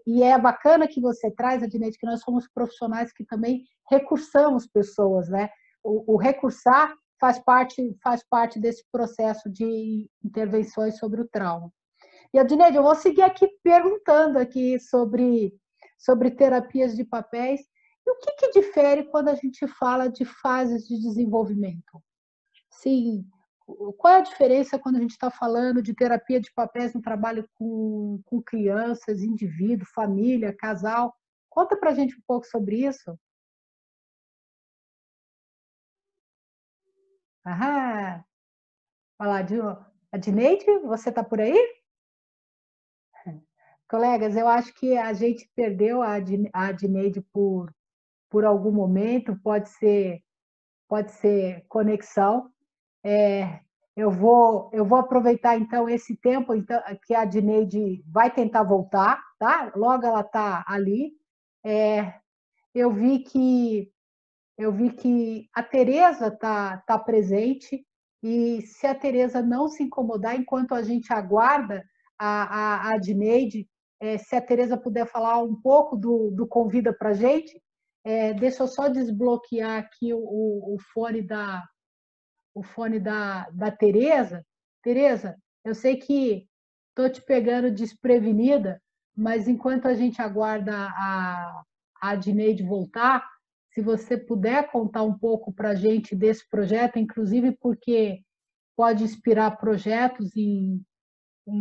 e é bacana que você traz, Adinete, que nós somos profissionais que também recursamos pessoas, né? O recursar faz parte desse processo de intervenções sobre o trauma. E, Adneide, eu vou seguir aqui perguntando aqui sobre terapias de papéis. E o que difere quando a gente fala de fases de desenvolvimento? Sim, qual é a diferença quando a gente está falando de terapia de papéis no trabalho com crianças, indivíduo, família, casal? Conta para a gente um pouco sobre isso. Aham. Olá, Adneide, você está por aí? Colegas, eu acho que a gente perdeu a Adneide por algum momento, pode ser conexão. Eu vou aproveitar então esse tempo então, que a Adneide vai tentar voltar, tá? Logo ela está ali. Eu vi que a Tereza tá presente, e se a Tereza não se incomodar, enquanto a gente aguarda a Adneide, se a Tereza puder falar um pouco do Convida para a gente, deixa eu só desbloquear aqui o fone da Tereza. Tereza, eu sei que estou te pegando desprevenida, mas enquanto a gente aguarda a Adneide voltar, se você puder contar um pouco para a gente desse projeto, inclusive porque pode inspirar projetos em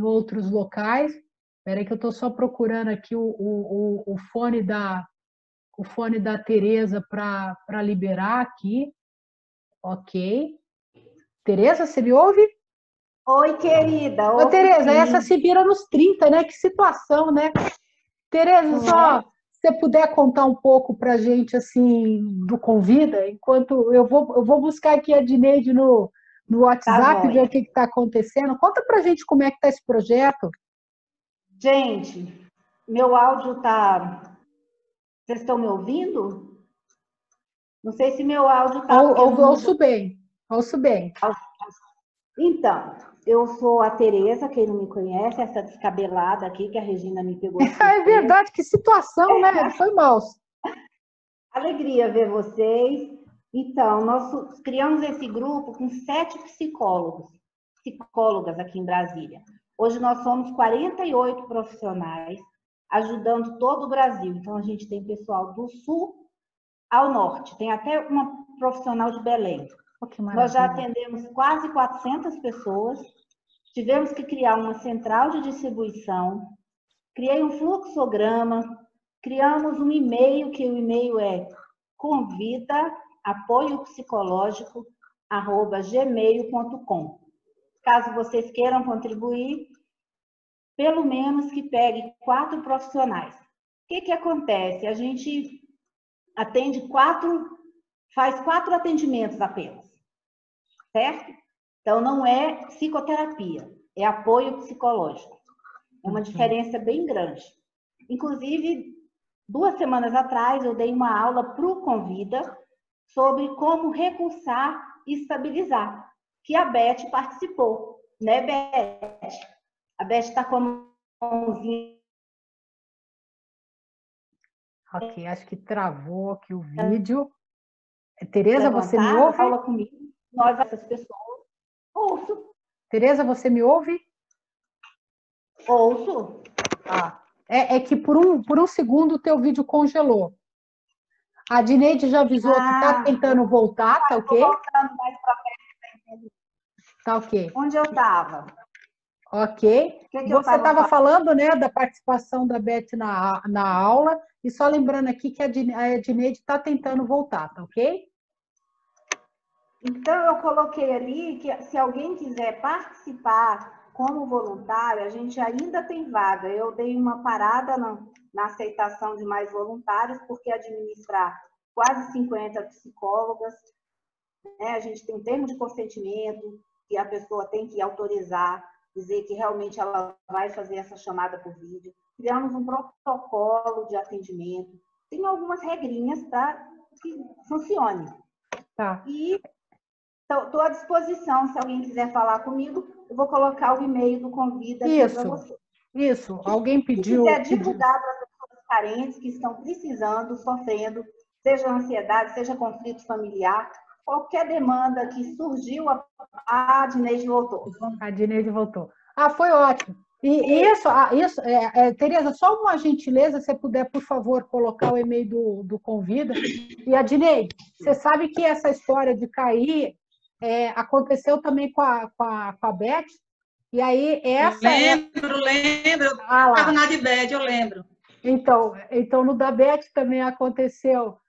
outros locais. Espera aí que eu estou só procurando aqui o fone da Tereza para liberar aqui. Ok. Tereza, você me ouve? Oi, querida. Ô, Tereza, sim. essa se vira nos 30, né? Que situação, né? Tereza, só se você puder contar um pouco para a gente, assim, do Convida, enquanto eu vou buscar aqui a Adneide no WhatsApp, ver o que está acontecendo. Conta para a gente como é que está esse projeto. Gente, meu áudio tá... Vocês estão me ouvindo? Não sei se meu áudio tá... Ouço bem, ouço bem. Então, eu sou a Tereza, quem não me conhece, essa descabelada aqui que a Regina me pegou. É verdade, que situação, né? Foi mal. Alegria ver vocês. Então, nós criamos esse grupo com 7 psicólogas aqui em Brasília. Hoje nós somos 48 profissionais, ajudando todo o Brasil. Então, a gente tem pessoal do sul ao norte, tem até uma profissional de Belém. Nós já atendemos quase 400 pessoas, tivemos que criar uma central de distribuição, criei um fluxograma, criamos um e-mail, que o e-mail é convida@apoiopsicológico@gmail.com. Caso vocês queiram contribuir, pelo menos que pegue 4 profissionais. O que acontece? A gente faz 4 atendimentos apenas, certo? Então, não é psicoterapia, é apoio psicológico. É uma diferença bem grande. Inclusive, 2 semanas atrás, eu dei uma aula para o Convida sobre como recursar e estabilizar, que a Beth participou, né, Beth? A Beth está com a mãozinha. Ok, acho que travou aqui o vídeo. Tereza, você me ouve? Aula comigo. Nós, essas pessoas. Ouço. Tereza, você me ouve? Ouço. É que por um segundo o teu vídeo congelou. A Adneide já avisou que está tentando voltar, tá ok? Estou voltando mais para perto. Tá ok. Onde eu estava? Ok. Você estava falando, né, da participação da Beth na aula, e só lembrando aqui que a Adneide está tentando voltar, tá ok? Então, eu coloquei ali que se alguém quiser participar como voluntário, a gente ainda tem vaga. Eu dei uma parada na aceitação de mais voluntários, porque administrar quase 50 psicólogas, né? A gente tem um termo de consentimento, que a pessoa tem que autorizar, dizer que realmente ela vai fazer essa chamada por vídeo. Criamos um protocolo de atendimento. Tem algumas regrinhas para que funcione. Tá. E estou à disposição, se alguém quiser falar comigo, eu vou colocar o e-mail do Convida aqui para você. Isso, alguém pediu... Se quiser divulgar para pessoas carentes que estão precisando, sofrendo, seja ansiedade, seja conflito familiar, qualquer demanda que surgiu, a Adneide voltou. A Adneide voltou. Foi ótimo. E isso Tereza, só uma gentileza, se puder, por favor, colocar o e-mail do Convida. E, Adinei, você sabe que essa história de cair aconteceu também com a Beth? E aí, Lembro. Ah, Estava lá. na Adibete, eu lembro. Então, no da Beth também aconteceu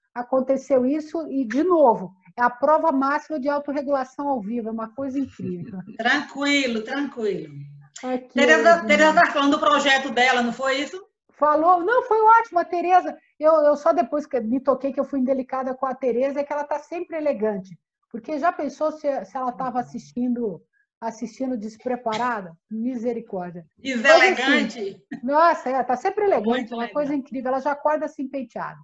isso, e, de novo, é a prova máxima de autorregulação ao vivo, é uma coisa incrível. Tranquilo. Aqui, Tereza está falando do projeto dela, não foi isso? Falou, não, foi ótimo, a Tereza. Eu só depois que me toquei que eu fui indelicada com a Tereza, é que ela está sempre elegante. Porque já pensou se ela estava assistindo despreparada? Misericórdia. Deselegante. Assim, nossa, está sempre elegante, Muito é uma legal. coisa incrível. Ela já acorda assim penteada.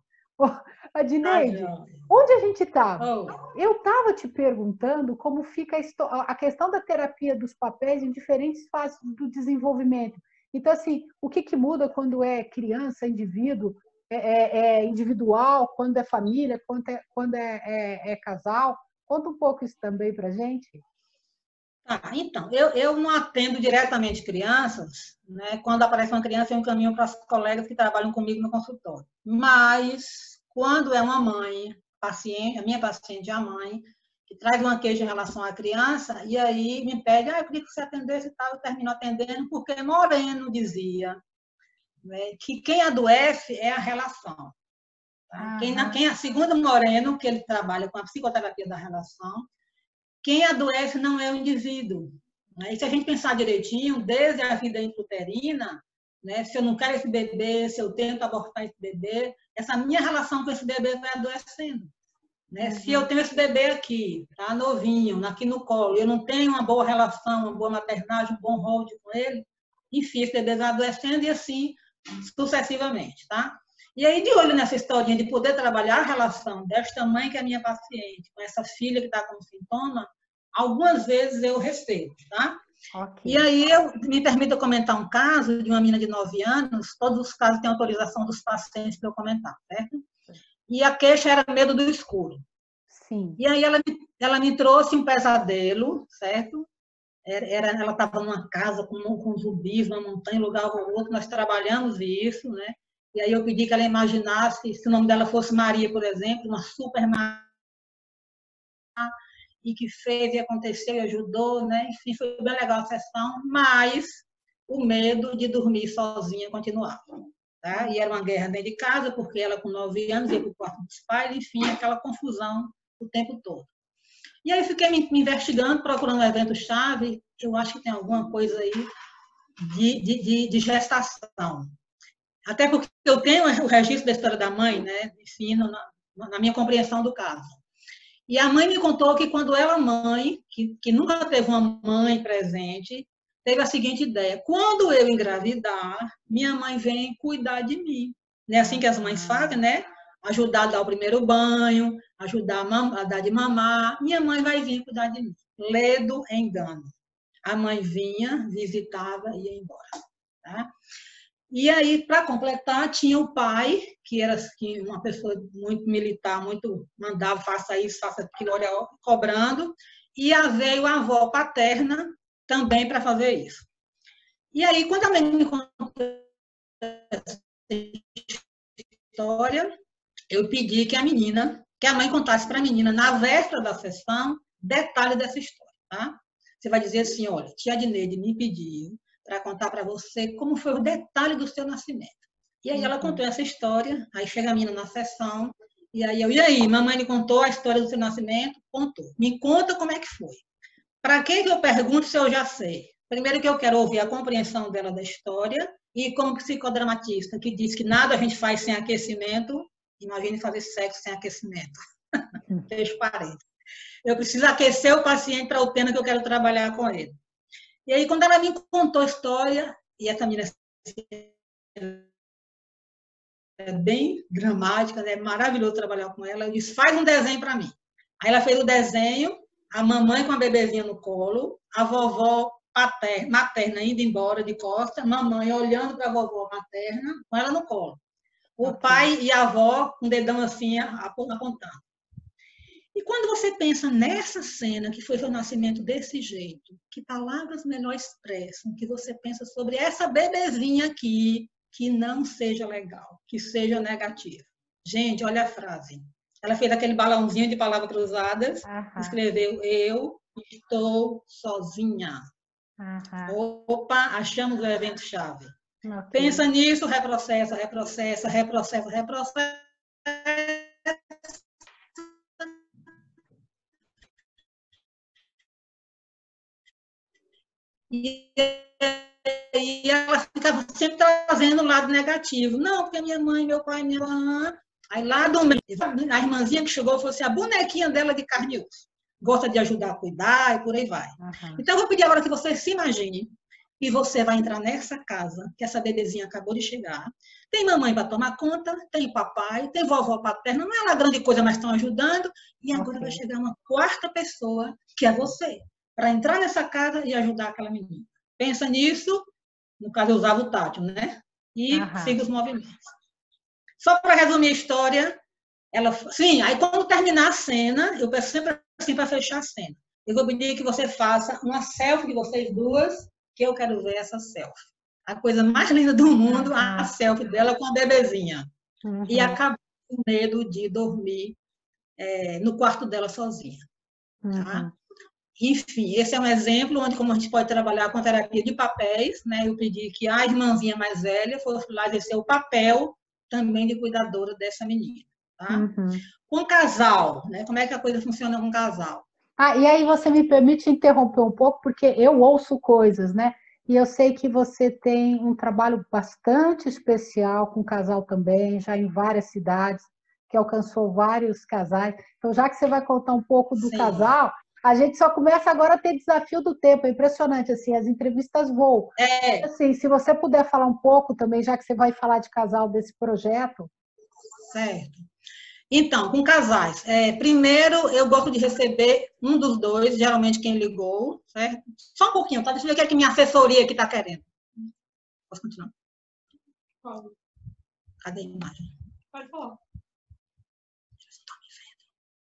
Adneide, Ah, onde a gente estava? oh. Eu estava te perguntando como fica a questão da terapia dos papéis em diferentes fases do desenvolvimento. Então, assim, o que muda quando é criança, indivíduo, individual, quando é família, quando é casal? Conta um pouco isso também para a gente. Então, eu não atendo diretamente crianças, né? Quando aparece uma criança, eu encaminho para as colegas que trabalham comigo no consultório. Mas, quando é uma mãe, a minha paciente é a mãe, que traz uma queixa em relação à criança, e aí me pede, eu queria que você atendesse e tal, eu termino atendendo, porque Moreno dizia, né, que quem adoece é a relação. Tá? Segundo Moreno, que ele trabalha com a psicoterapia da relação, quem adoece não é o indivíduo. Né? E se a gente pensar direitinho, desde a vida intrauterina, né, se eu não quero esse bebê, se eu tento abortar esse bebê, essa minha relação com esse bebê vai adoecendo. Né? Se eu tenho esse bebê aqui, tá novinho, aqui no colo, eu não tenho uma boa relação, uma boa maternagem, um bom hold com ele, enfim, esse bebê vai adoecendo e assim sucessivamente, tá? E aí, de olho nessa historinha de poder trabalhar a relação desta mãe que é minha paciente, com essa filha que está com sintoma, algumas vezes eu recebo, tá? Okay. E aí, me permita comentar um caso de uma menina de 9 anos, todos os casos têm autorização dos pacientes para eu comentar, certo? E a queixa era medo do escuro. Sim. E aí, ela me trouxe um pesadelo, certo? Ela estava numa casa com zumbis, numa montanha, um lugar ou outro, nós trabalhamos isso, né? E aí eu pedi que ela imaginasse, se o nome dela fosse Maria, por exemplo, uma super Maria, e que fez e aconteceu e ajudou, né? Enfim, foi bem legal a sessão, mas o medo de dormir sozinha continuava. Tá? E era uma guerra dentro de casa, porque ela com 9 anos ia para o quarto dos pais, enfim, aquela confusão o tempo todo. E aí fiquei me investigando, procurando um evento-chave, eu acho que tem alguma coisa aí de gestação. Até porque eu tenho o registro da história da mãe, né? Enfim, na minha compreensão do caso. E a mãe me contou que quando ela mãe, que nunca teve uma mãe presente, teve a seguinte ideia: quando eu engravidar, minha mãe vem cuidar de mim. Não é assim que as mães fazem, né? Ajudar a dar o primeiro banho, ajudar a dar de mamar. Minha mãe vai vir cuidar de mim. Ledo engano. A mãe vinha, visitava e ia embora. Tá? E aí, para completar, tinha o pai, que era uma pessoa muito militar, muito mandava, faça isso, faça aquilo, olha, cobrando, e veio a avó paterna também para fazer isso. E aí, quando a mãe me contou essa história, eu pedi que a mãe contasse para a menina, na véspera da sessão, detalhe dessa história, tá? Você vai dizer assim, olha, tia Adneide me pediu para contar para você como foi o detalhe do seu nascimento. E aí ela contou essa história, aí chega a menina na sessão, e aí, mamãe lhe contou a história do seu nascimento? Contou. Me conta como é que foi. Para que eu pergunto se eu já sei? Primeiro que eu quero ouvir a compreensão dela da história, e como psicodramatista, que diz que nada a gente faz sem aquecimento, imagine fazer sexo sem aquecimento. Fecho parênteses. Eu preciso aquecer o paciente para o tema que eu quero trabalhar com ele. E aí, quando ela me contou a história, e essa menina é bem dramática, né? Maravilhoso trabalhar com ela, eu disse, faz um desenho para mim. Aí ela fez o desenho, a mamãe com a bebezinha no colo, a vovó materna indo embora de costas, mamãe olhando para a vovó materna, com ela no colo. O pai e a avó com o dedão assim, apontando. E quando você pensa nessa cena, que foi seu nascimento desse jeito, que palavras melhor expressam, que você pensa sobre essa bebezinha aqui, que não seja legal, que seja negativa. Gente, olha a frase. Ela fez aquele balãozinho de palavras cruzadas, escreveu: eu estou sozinha. Opa, achamos o evento-chave. Pensa nisso, reprocessa, reprocessa, reprocessa, reprocessa. E ela ficava sempre trazendo o lado negativo. Não, porque minha mãe, meu pai, minha irmã... Aí lá do meio, a irmãzinha que chegou falou assim, a bonequinha dela de carne e osso. Gosta de ajudar a cuidar e por aí vai. Então, eu vou pedir agora que você se imagine e você vai entrar nessa casa, que essa bebezinha acabou de chegar. Tem mamãe para tomar conta, tem papai, tem vovó paterna, não é uma grande coisa, mas estão ajudando. E agora vai chegar uma quarta pessoa, que é você, para entrar nessa casa e ajudar aquela menina. Pensa nisso, no caso eu usava o tátil, né? E siga os movimentos. Só para resumir a história, ela, sim, aí quando terminar a cena, eu peço sempre assim para fechar a cena. Eu vou pedir que você faça uma selfie de vocês duas, que eu quero ver essa selfie. A coisa mais linda do mundo, a selfie dela com a bebezinha. E acabou com medo de dormir no quarto dela sozinha. Tá? Enfim, esse é um exemplo onde como a gente pode trabalhar com a terapia de papéis, né? Eu pedi que a irmãzinha mais velha fosse lá exercer o papel também de cuidadora dessa menina. Tá? Com casal, né? Como é que a coisa funciona com casal? E aí você me permite interromper um pouco, porque eu ouço coisas, né? E eu sei que você tem um trabalho bastante especial com casal também, já em várias cidades, que alcançou vários casais. Então, já que você vai contar um pouco do casal, a gente só começa agora a ter desafio do tempo. É impressionante, assim, as entrevistas voam. Assim, se você puder falar um pouco também, já que você vai falar de casal desse projeto. Certo. Então, com casais. Primeiro, eu gosto de receber um dos dois, geralmente quem ligou, certo? Só um pouquinho, tá? Deixa eu ver o que minha assessoria aqui está querendo. Posso continuar? Pode. Cadê a imagem? Pode falar.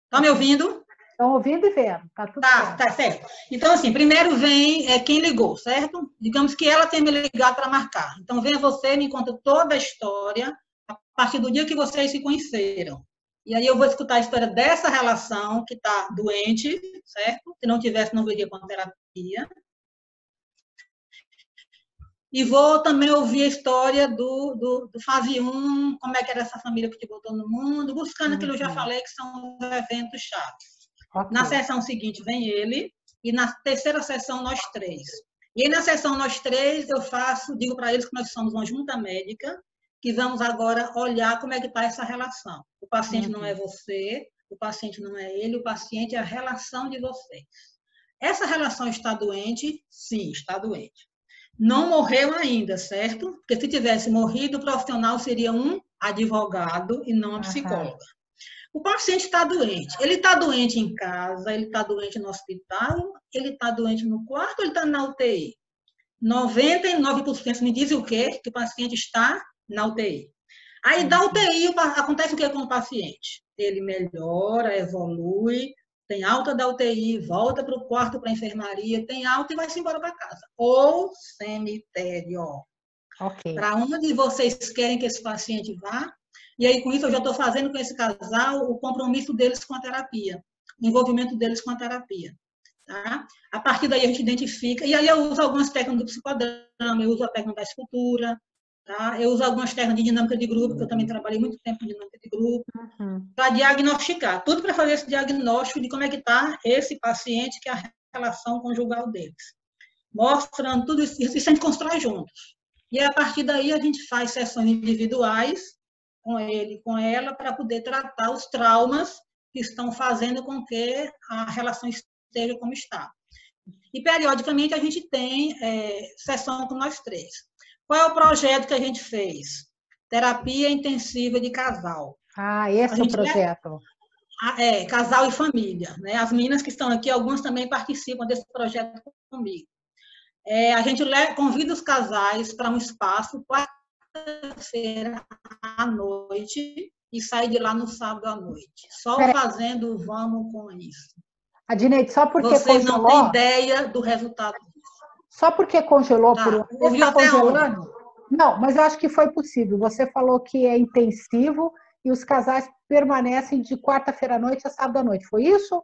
Estão me ouvindo? Estão ouvindo e vendo, tá tudo certo. Tá certo. Então, assim, primeiro vem quem ligou, certo? Digamos que ela tenha me ligado para marcar. Então, venha você, me conta toda a história a partir do dia que vocês se conheceram. E aí eu vou escutar a história dessa relação que está doente, certo? Se não tivesse, não viria com a terapia. E vou também ouvir a história do fase 1, como é que era essa família que te botou no mundo, buscando aquilo que eu já falei, que são os eventos chaves. Na sessão seguinte vem ele, e na terceira sessão nós três. E aí na sessão nós três eu digo para eles que nós somos uma junta médica, que vamos agora olhar como é que está essa relação. O paciente não é você, o paciente não é ele, o paciente é a relação de vocês. Essa relação está doente? Sim, está doente. Não morreu ainda, certo? Porque se tivesse morrido, o profissional seria um advogado e não a psicóloga. O paciente está doente. Ele está doente em casa, ele está doente no hospital, ele está doente no quarto, ele está na UTI. 99% me dizem o quê? Que o paciente está na UTI. Aí da UTI acontece o que com o paciente? Ele melhora, evolui, tem alta da UTI, volta para o quarto para a enfermaria, tem alta e vai-se embora para casa. Ou cemitério. Para onde vocês querem que esse paciente vá? E aí, com isso, eu já estou fazendo com esse casal o compromisso deles com a terapia, o envolvimento deles com a terapia. Tá? A partir daí, a gente identifica, e aí eu uso algumas técnicas do psicodrama, eu uso a técnica da escultura, tá? Eu uso algumas técnicas de dinâmica de grupo, que eu também trabalhei muito tempo com dinâmica de grupo, para diagnosticar, tudo para fazer esse diagnóstico de como é que está esse paciente, que é a relação conjugal deles. Mostrando tudo isso, isso a gente constrói juntos. E a partir daí, a gente faz sessões individuais, com ele, com ela, para poder tratar os traumas que estão fazendo com que a relação esteja como está. E, periodicamente, a gente tem sessão com nós três. Qual é o projeto que a gente fez? Terapia intensiva de casal. Esse é o projeto. Casal e família. Né? As meninas que estão aqui, algumas também participam desse projeto comigo. A gente convida os casais para um espaço, quarta-feira à noite, e sair de lá no sábado à noite. Só fazendo vamos com isso. Adinaide, só porque Vocês congelou... não têm ideia do resultado disso. Só porque congelou Tá. por... Ouviu Está até congelando? onde? Não, mas eu acho que foi possível. Você falou que é intensivo e os casais permanecem de quarta-feira à noite a sábado à noite. Foi isso?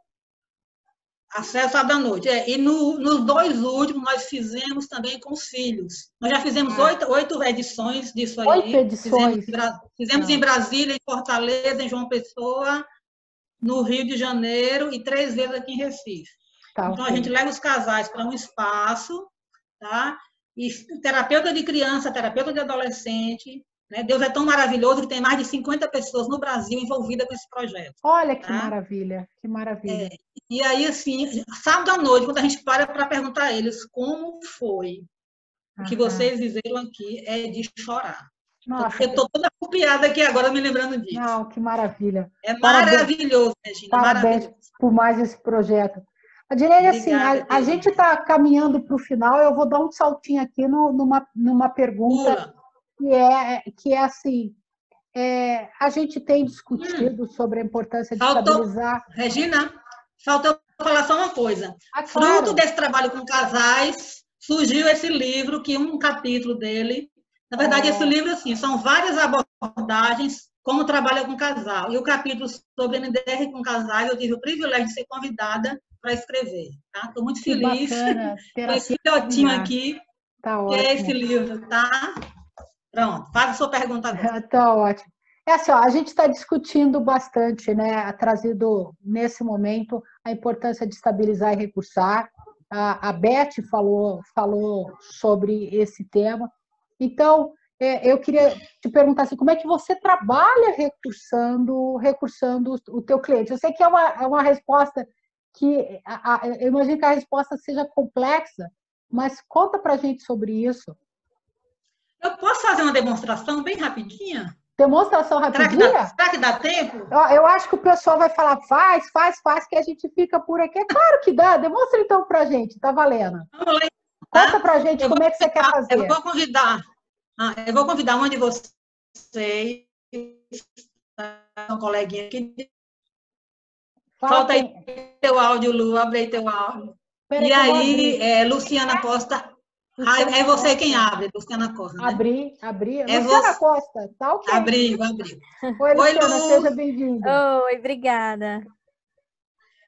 Acesso sábado à noite. E nos 2 últimos, nós fizemos também com os filhos. Nós já fizemos 8 edições disso aí. 8 edições. Fizemos em Brasília, em Fortaleza, em João Pessoa, no Rio de Janeiro e 3 vezes aqui em Recife. Tá, então, a gente leva os casais para um espaço, tá? E terapeuta de criança, terapeuta de adolescente, né? Deus é tão maravilhoso que tem mais de 50 pessoas no Brasil envolvidas com esse projeto. Olha que maravilha, que maravilha. E aí, assim, sábado à noite, quando a gente para perguntar a eles como foi, o que vocês viveram aqui é de chorar. Nossa, eu estou toda arrepiada aqui agora me lembrando disso. Não, que maravilha. É maravilhoso, Regina. Parabéns por mais esse projeto. Adinaide, assim, a gente está caminhando para o final, eu vou dar um saltinho aqui numa pergunta que é assim, a gente tem discutido sobre a importância de estabilizar... Regina, faltou falar só uma coisa. Claro. Fruto desse trabalho com casais, surgiu esse livro, que um capítulo dele... Na verdade, esse livro, assim, são várias abordagens como trabalha com casal. E o capítulo sobre MDR com casais, eu tive o privilégio de ser convidada para escrever. Estou muito feliz com esse filhotinho aqui, que é esse livro, tá? Pronto, faz a sua pergunta agora. Está ótimo. Assim, a gente está discutindo bastante, né? Trazido nesse momento a importância de estabilizar e recursar. A Beth falou sobre esse tema. Então, eu queria te perguntar assim, como é que você trabalha recursando o teu cliente? Eu sei que é uma resposta que eu imagino que a resposta seja complexa, mas conta para a gente sobre isso. Eu posso fazer uma demonstração bem rapidinha? Demonstração rapidinha? Será que dá tempo? Eu acho que o pessoal vai falar, faz, que a gente fica por aqui. É claro que dá, demonstra então para a gente, tá valendo. Vamos lá. Conta para a gente como é que você quer fazer. Eu vou convidar uma de vocês, uma coleguinha aqui. Falta aí teu áudio, Lu, abre aí teu áudio. E aí, Luciana Costa, é você quem abre, Luciana Costa, né? Abri. Luciana Costa, tá ok. Abriu. Oi, Luciana, Lu. seja bem-vinda. Oi, obrigada.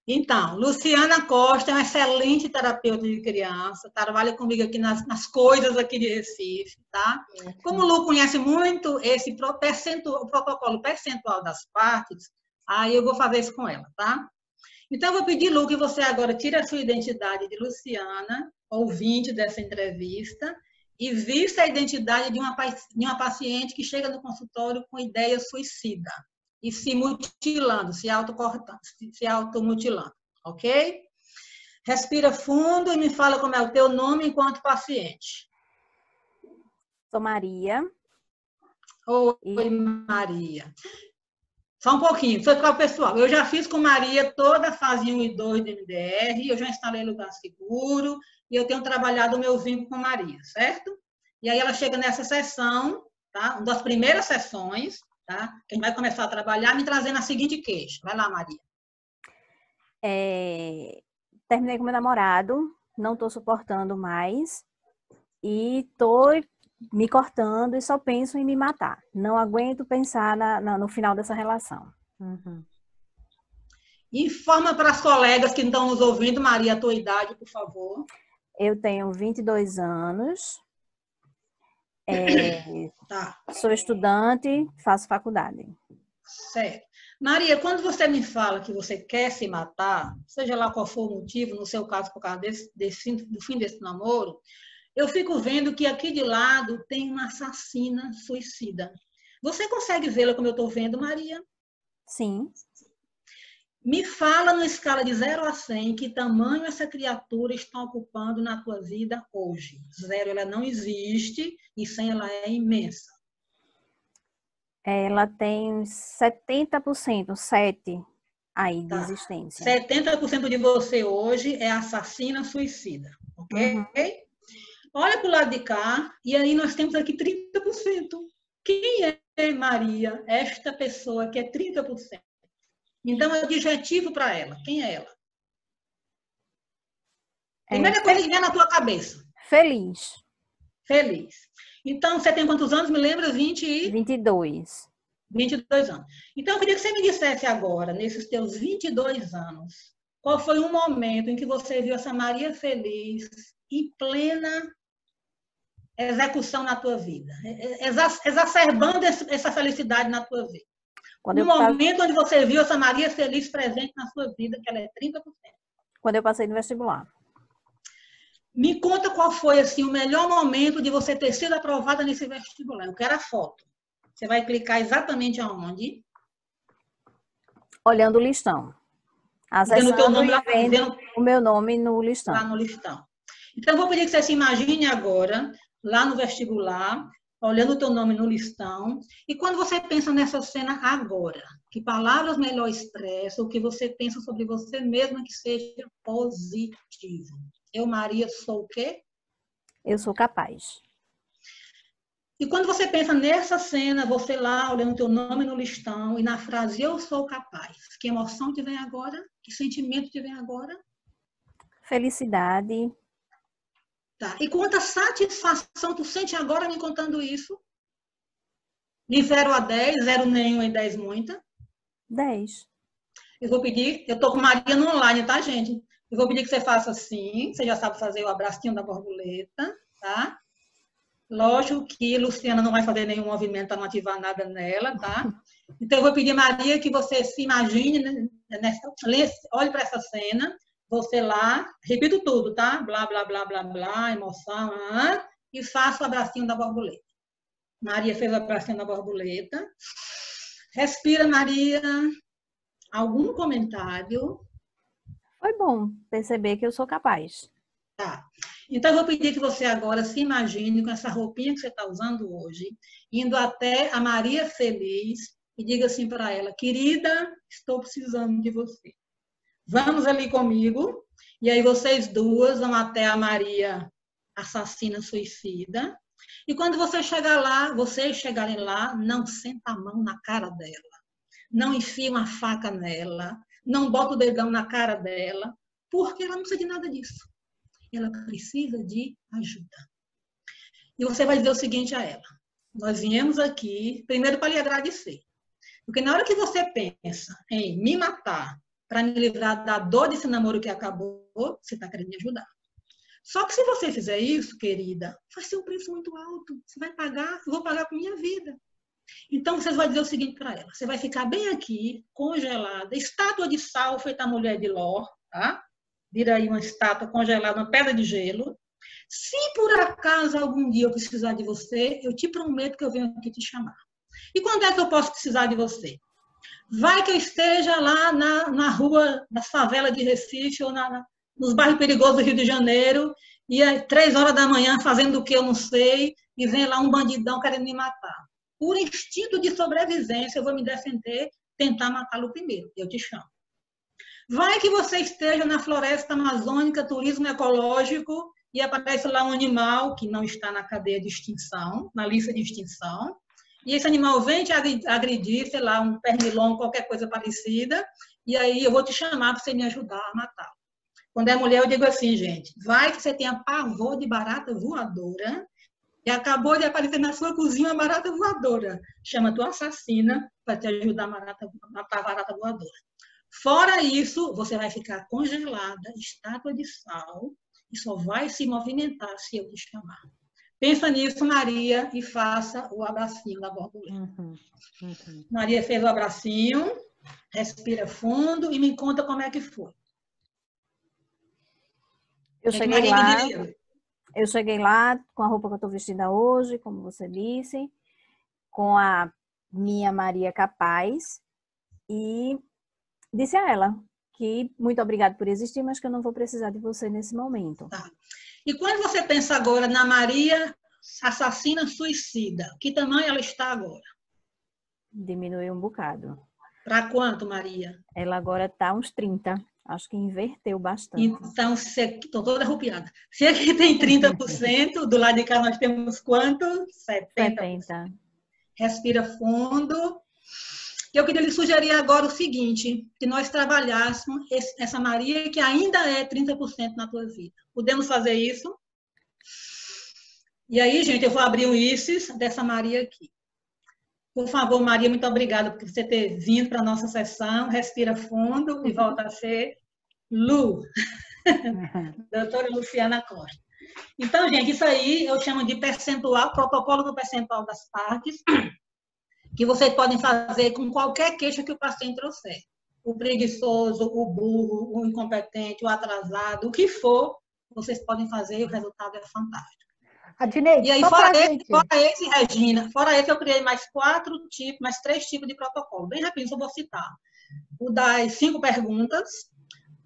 Então, Luciana Costa é uma excelente terapeuta de criança, trabalha comigo aqui nas coisas aqui de Recife, tá? Como o Lu conhece muito esse o protocolo percentual das partes, aí eu vou fazer isso com ela, tá? Então, eu vou pedir, Lu, que você agora tire a sua identidade de Luciana, ouvinte dessa entrevista, e vista a identidade de uma paciente que chega no consultório com ideia suicida e se mutilando, se automutilando, ok? Respira fundo e me fala como é o teu nome enquanto paciente. Sou Maria. Oi, Maria. Só um pouquinho, foi para o pessoal. Eu já fiz com Maria toda a fase 1 e 2 do MDR, eu já instalei lugar seguro e eu tenho trabalhado o meu vínculo com Maria, certo? E aí ela chega nessa sessão, tá? Uma das primeiras sessões, tá? A gente vai começar a trabalhar me trazendo a seguinte queixa. Vai lá, Maria. Terminei com meu namorado, não estou suportando mais e estou me cortando e só penso em me matar. Não aguento pensar no final dessa relação. Uhum. Informa para as colegas que estão nos ouvindo, Maria, a tua idade, por favor. Eu tenho 22 anos. Tá. Sou estudante, faço faculdade. Certo. Maria, quando você me fala que você quer se matar, seja lá qual for o motivo, no seu caso, por causa do fim desse namoro, eu fico vendo que aqui de lado tem uma assassina suicida. Você consegue vê-la como eu estou vendo, Maria? Sim. Me fala numa escala de 0 a 100 que tamanho essa criatura está ocupando na tua vida hoje. 0, ela não existe, e 100, ela é imensa. Ela tem 70%, 7 aí de existência. 70% de você hoje é assassina suicida, ok? Uhum. Olha para o lado de cá, e aí nós temos aqui 30%. Quem é Maria, esta pessoa que é 30%. Então, é adjetivo para ela. Quem é ela? Primeira coisa que vem na tua cabeça. Feliz. Feliz. Então, você tem quantos anos? Me lembra? 22. 22 anos. Então, eu queria que você me dissesse agora, nesses teus 22 anos, qual foi um momento em que você viu essa Maria feliz em plena execução na tua vida, exacerbando essa felicidade na tua vida. Momento onde você viu essa Maria feliz presente na sua vida, que ela é 30%. Quando eu passei no vestibular. Me conta qual foi assim, o melhor momento de você ter sido aprovada nesse vestibular. Eu quero a foto. Você vai clicar exatamente aonde? Olhando o listão. Acessando teu nome e vendo o meu nome no listão. Lá no listão. Então, eu vou pedir que você se imagine agora, lá no vestibular, olhando o teu nome no listão. E quando você pensa nessa cena agora, que palavras melhor expressam o que você pensa sobre você mesma que seja positivo. Eu, Maria, sou o quê? Eu sou capaz. E quando você pensa nessa cena, você lá olhando o teu nome no listão e na frase eu sou capaz, que emoção te vem agora? Que sentimento te vem agora? Felicidade. Tá. E quanta satisfação tu sente agora me contando isso? De 0 a 10, 0 nenhum e 10 muita? 10. Eu vou pedir, eu tô com Maria no online, tá, gente? Eu vou pedir que você faça assim, você já sabe fazer o abracinho da borboleta, tá? Lógico que Luciana não vai fazer nenhum movimento para não ativar nada nela, tá? Então, eu vou pedir, Maria, que você se imagine, olhe para essa cena, você lá, repito tudo, tá? Blá, blá, blá, blá, blá, emoção, e faça o abracinho da borboleta. Maria fez o abracinho da borboleta. Respira, Maria. Algum comentário? Foi bom perceber que eu sou capaz. Tá. Então, eu vou pedir que você agora se imagine com essa roupinha que você está usando hoje, indo até a Maria feliz e diga assim para ela, querida, estou precisando de você. Vamos ali comigo. E aí vocês duas vão até a Maria assassina suicida. E quando você chegar lá, vocês chegarem lá, não senta a mão na cara dela. Não enfia uma faca nela. Não bota o dedão na cara dela. Porque ela não precisa de nada disso. Ela precisa de ajuda. E você vai dizer o seguinte a ela. Nós viemos aqui, primeiro, para lhe agradecer. Porque na hora que você pensa em me matar para me livrar da dor desse namoro que acabou, você está querendo me ajudar. Só que se você fizer isso, querida, vai ser um preço muito alto. Você vai pagar, eu vou pagar com minha vida. Então, você vai dizer o seguinte para ela. Você vai ficar bem aqui, congelada, estátua de sal feita a mulher de Ló, tá? Vira aí uma estátua congelada, uma pedra de gelo. Se por acaso algum dia eu precisar de você, eu te prometo que eu venho aqui te chamar. E quando é que eu posso precisar de você? Vai que eu esteja lá na rua da favela de Recife ou nos bairros perigosos do Rio de Janeiro e às 3 horas da manhã fazendo o que eu não sei e vem lá um bandidão querendo me matar. Por instinto de sobrevivência, eu vou me defender, tentar matá-lo primeiro. Eu te chamo. Vai que você esteja na floresta amazônica, turismo ecológico, e aparece lá um animal que não está na cadeia de extinção, na lista de extinção, e esse animal vem te agredir, sei lá, um pernilongo, qualquer coisa parecida, e aí eu vou te chamar para você me ajudar a matá-lo. Quando é mulher, eu digo assim, gente, vai que você tenha pavor de barata voadora, e acabou de aparecer na sua cozinha uma barata voadora. Chama a tua assassina para te ajudar a matar a barata voadora. Fora isso, você vai ficar congelada, estátua de sal, e só vai se movimentar se eu te chamar. Pensa nisso, Maria, e faça o abracinho da borboleta. Maria fez o abracinho, respira fundo e me conta como é que foi. Eu cheguei lá com a roupa que eu estou vestida hoje, como você disse, com a minha Maria capaz, e disse a ela que muito obrigada por existir, mas que eu não vou precisar de você nesse momento. Tá. E quando você pensa agora na Maria assassina suicida, que tamanho ela está agora? Diminuiu um bocado. Para quanto, Maria? Ela agora está uns 30. Acho que inverteu bastante. Então, estou toda arrupiada. Se aqui tem 30%, do lado de cá nós temos quanto? 70%. respira fundo. Eu queria lhe sugerir agora o seguinte, que nós trabalhássemos essa Maria que ainda é 30% na tua vida. Podemos fazer isso? E aí, gente, eu vou abrir o ICES dessa Maria aqui. Por favor, Maria, muito obrigada por você ter vindo para a nossa sessão. Respira fundo e volta a ser Lu. Doutora Luciana Costa. Então, gente, isso aí eu chamo de percentual, protocolo do percentual das partes, que vocês podem fazer com qualquer queixa que o paciente trouxer. O preguiçoso, o burro, o incompetente, o atrasado, o que for, vocês podem fazer e o resultado é fantástico. Adinei, e aí, fora esse, Regina, fora esse, eu criei mais 3 tipos de protocolo. Bem rapidinho, eu vou citar. O das 5 perguntas,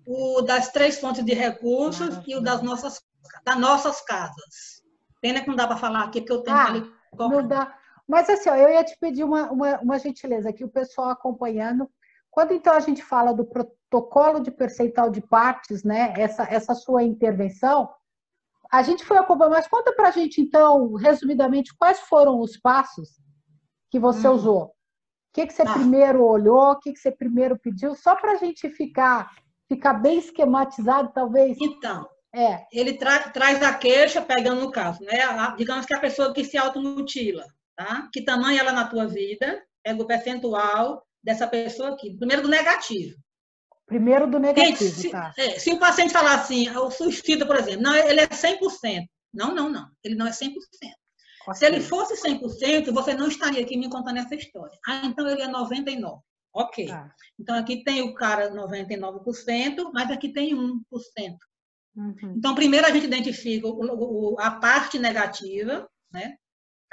o das 3 fontes de recursos e o das nossas casas. Pena que não dá para falar aqui, porque eu tenho ali... Não dá. Mas assim, ó, eu ia te pedir uma gentileza aqui, o pessoal acompanhando. Quando então a gente fala do protocolo de percentual de partes, né, essa sua intervenção, a gente foi acompanhando, mas conta para a gente então, resumidamente, quais foram os passos que você usou? O que você primeiro olhou, o que você primeiro pediu, só para a gente ficar bem esquematizado, talvez. Então, ele traz a queixa, pegando no caso, né? Digamos que a pessoa que se automutila, tá? Que tamanho ela na tua vida, pega o percentual dessa pessoa aqui. Primeiro do negativo. Primeiro do negativo, gente, tá. Se o paciente falar assim, o suicida, por exemplo, não, ele é 100%. Não. Ele não é 100%. Okay. Se ele fosse 100%, você não estaria aqui me contando essa história. Então, ele é 99%. Ok. Tá. Então, aqui tem o cara 99%, mas aqui tem 1%. Então, primeiro a gente identifica a parte negativa, né?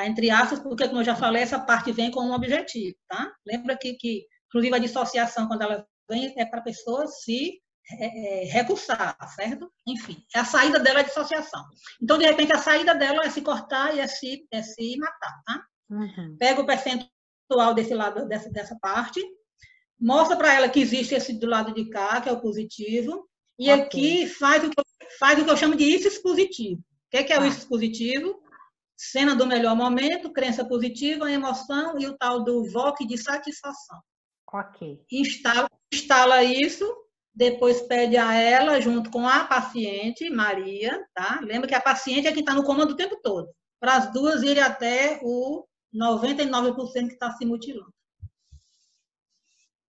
Entre aspas, porque, como eu já falei, essa parte vem com um objetivo, tá? Lembra que inclusive, a dissociação, quando ela vem, é para a pessoa se recursar, certo? Enfim, a saída dela é a dissociação. Então, de repente, a saída dela é se cortar e é se matar, tá? Pega o percentual desse lado, dessa parte, mostra para ela que existe esse do lado de cá, que é o positivo, e aqui faz o que eu chamo de ICES positivo. O que é o ICES positivo? Cena do melhor momento, crença positiva, emoção e o tal do VOC de satisfação. Ok. Instala isso, depois pede a ela, junto com a paciente, Maria, tá? Lembra que a paciente é quem está no comando o tempo todo, para as duas irem até o 99% que está se mutilando.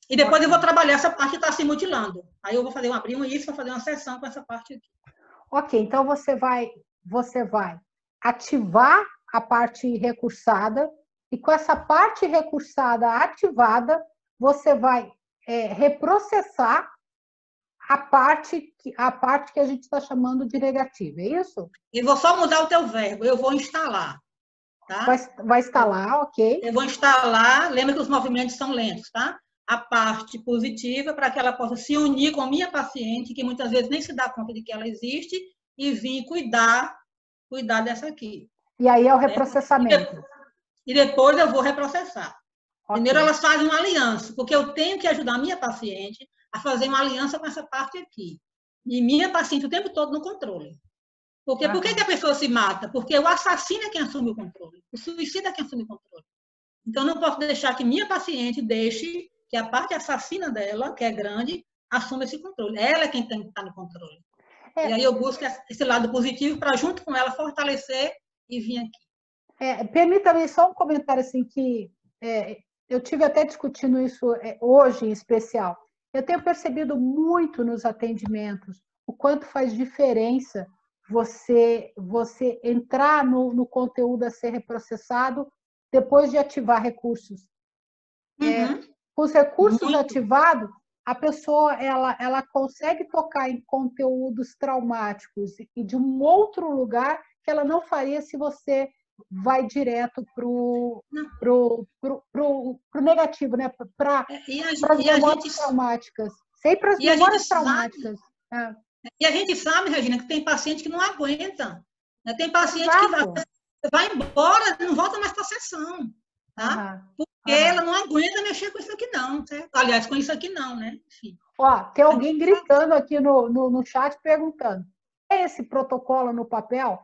E depois eu vou trabalhar essa parte que está se mutilando. Aí eu vou abrir um ICES para fazer uma sessão com essa parte aqui. Ok, então você vai ativar a parte recursada e com essa parte recursada ativada, você vai reprocessar a parte que a gente está chamando de negativa, é isso? E vou só mudar o teu verbo, eu vou instalar. Tá? Vai instalar, ok. Eu vou instalar, lembra que os movimentos são lentos, tá? A parte positiva para que ela possa se unir com a minha paciente, que muitas vezes nem se dá conta de que ela existe, e vir cuidar dessa aqui. E aí é o reprocessamento. E depois eu vou reprocessar. Okay. Primeiro elas fazem uma aliança, porque eu tenho que ajudar a minha paciente a fazer uma aliança com essa parte aqui. E minha paciente o tempo todo no controle. Porque, por que a pessoa se mata? Porque o assassino é quem assume o controle. O suicida é quem assume o controle. Então, não posso deixar que minha paciente deixe que a parte assassina dela, que é grande, assuma esse controle. Ela é quem tem que estar no controle. E aí eu busco esse lado positivo para, junto com ela, fortalecer e vir aqui. Permita-me só um comentário assim que eu tive até discutindo isso hoje em especial. Eu tenho percebido muito nos atendimentos o quanto faz diferença você entrar no conteúdo a ser reprocessado depois de ativar recursos. Com os recursos ativados, a pessoa ela consegue tocar em conteúdos traumáticos e de um outro lugar que ela não faria se você vai direto pro negativo, né? Para as memórias traumáticas. Sempre as memórias traumáticas. E a gente sabe, Regina, que tem paciente que não aguenta. Né? Tem paciente que vai embora, não volta mais para a sessão. Tá? Porque ela não aguenta mexer com isso aqui não. Certo? Aliás, com isso aqui não, né? Enfim. Ó, tem alguém gritando aqui no chat perguntando: é esse protocolo no papel?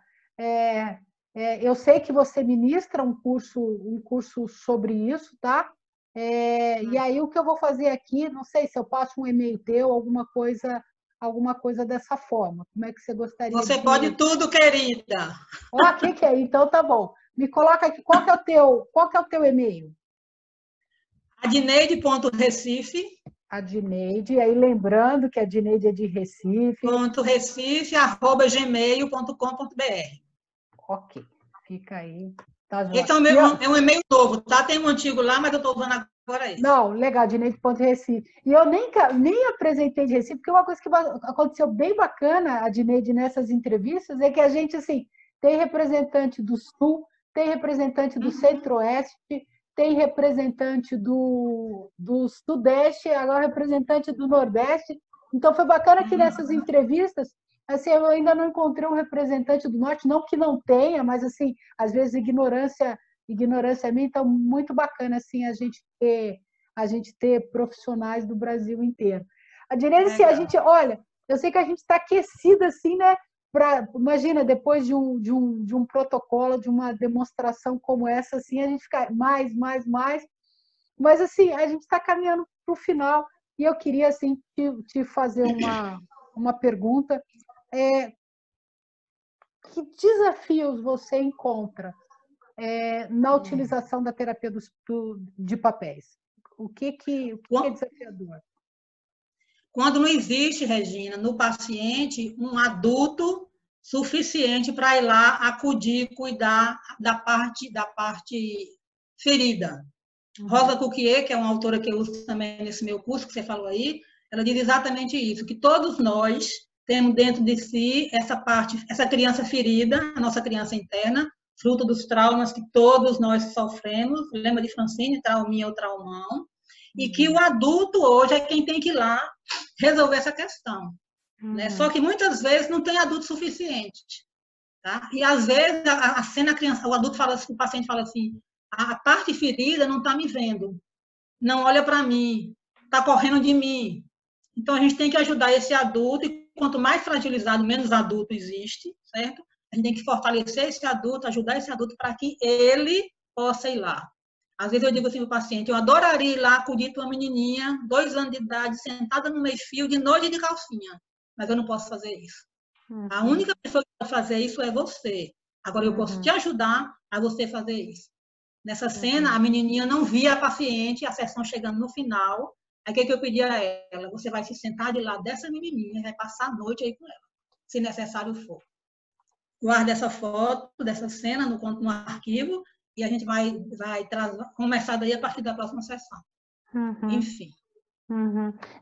Eu sei que você ministra um curso sobre isso, tá? E aí o que eu vou fazer aqui, não sei se eu passo um e-mail teu, alguma coisa dessa forma. Como é que você gostaria Você de... pode tudo, querida. Ó, o que é? Então tá bom. Me coloca aqui, qual que é o teu e-mail? Adneide.recife. Adneide, aí lembrando que a Adneide é de Recife. .recife@gmail.com.br. Ok, fica aí. Tá, Esse é um e-mail novo, tá? Tem um antigo lá, mas eu estou usando agora esse. Não, legal, Adneide.recife. E eu nem apresentei de Recife, porque uma coisa que aconteceu bem bacana, Adneide, nessas entrevistas, é que a gente, assim, tem representante do Sul, tem representante do Centro-Oeste, tem representante do Sudeste, agora representante do Nordeste. Então, foi bacana que nessas entrevistas, assim, eu ainda não encontrei um representante do Norte, não que não tenha, mas, assim, às vezes ignorância minha, então muito bacana assim a gente ter profissionais do Brasil inteiro. A Direne, se a gente, olha, eu sei que a gente está aquecida assim, né? Imagina, depois de um protocolo, de uma demonstração como essa, assim, a gente fica mais, mas assim, a gente está caminhando para o final e eu queria assim te fazer uma pergunta. Que desafios você encontra na utilização da terapia de papéis? O que é desafiador? Quando não existe, Regina, no paciente, um adulto suficiente para ir lá acudir, cuidar da parte ferida. Rosa Cuquier, que é uma autora que eu uso também nesse meu curso, que você falou aí, ela diz exatamente isso, que todos nós temos dentro de si essa criança ferida, a nossa criança interna, fruto dos traumas que todos nós sofremos, lembra de Francine, trauminha ou traumão, e que o adulto hoje é quem tem que ir lá resolver essa questão. Né? Só que muitas vezes não tem adulto suficiente. Tá? E às vezes o adulto fala assim, o paciente fala assim, a parte ferida não está me vendo, não olha para mim, está correndo de mim. Então a gente tem que ajudar esse adulto, e quanto mais fragilizado, menos adulto existe, certo? A gente tem que fortalecer esse adulto, ajudar esse adulto para que ele possa ir lá. Às vezes eu digo assim para o paciente, eu adoraria ir lá acudir tua menininha, 2 anos de idade, sentada no meio-fio, de noite de calcinha, mas eu não posso fazer isso. A única pessoa que pode fazer isso é você. Agora eu posso te ajudar a você fazer isso. Nessa cena, a menininha não via a paciente, a sessão chegando no final, aí o que eu pedi a ela? Você vai se sentar de lado dessa menininha e vai passar a noite aí com ela, se necessário for. Guarda essa foto, dessa cena no arquivo, e a gente vai começar daí a partir da próxima sessão. Enfim.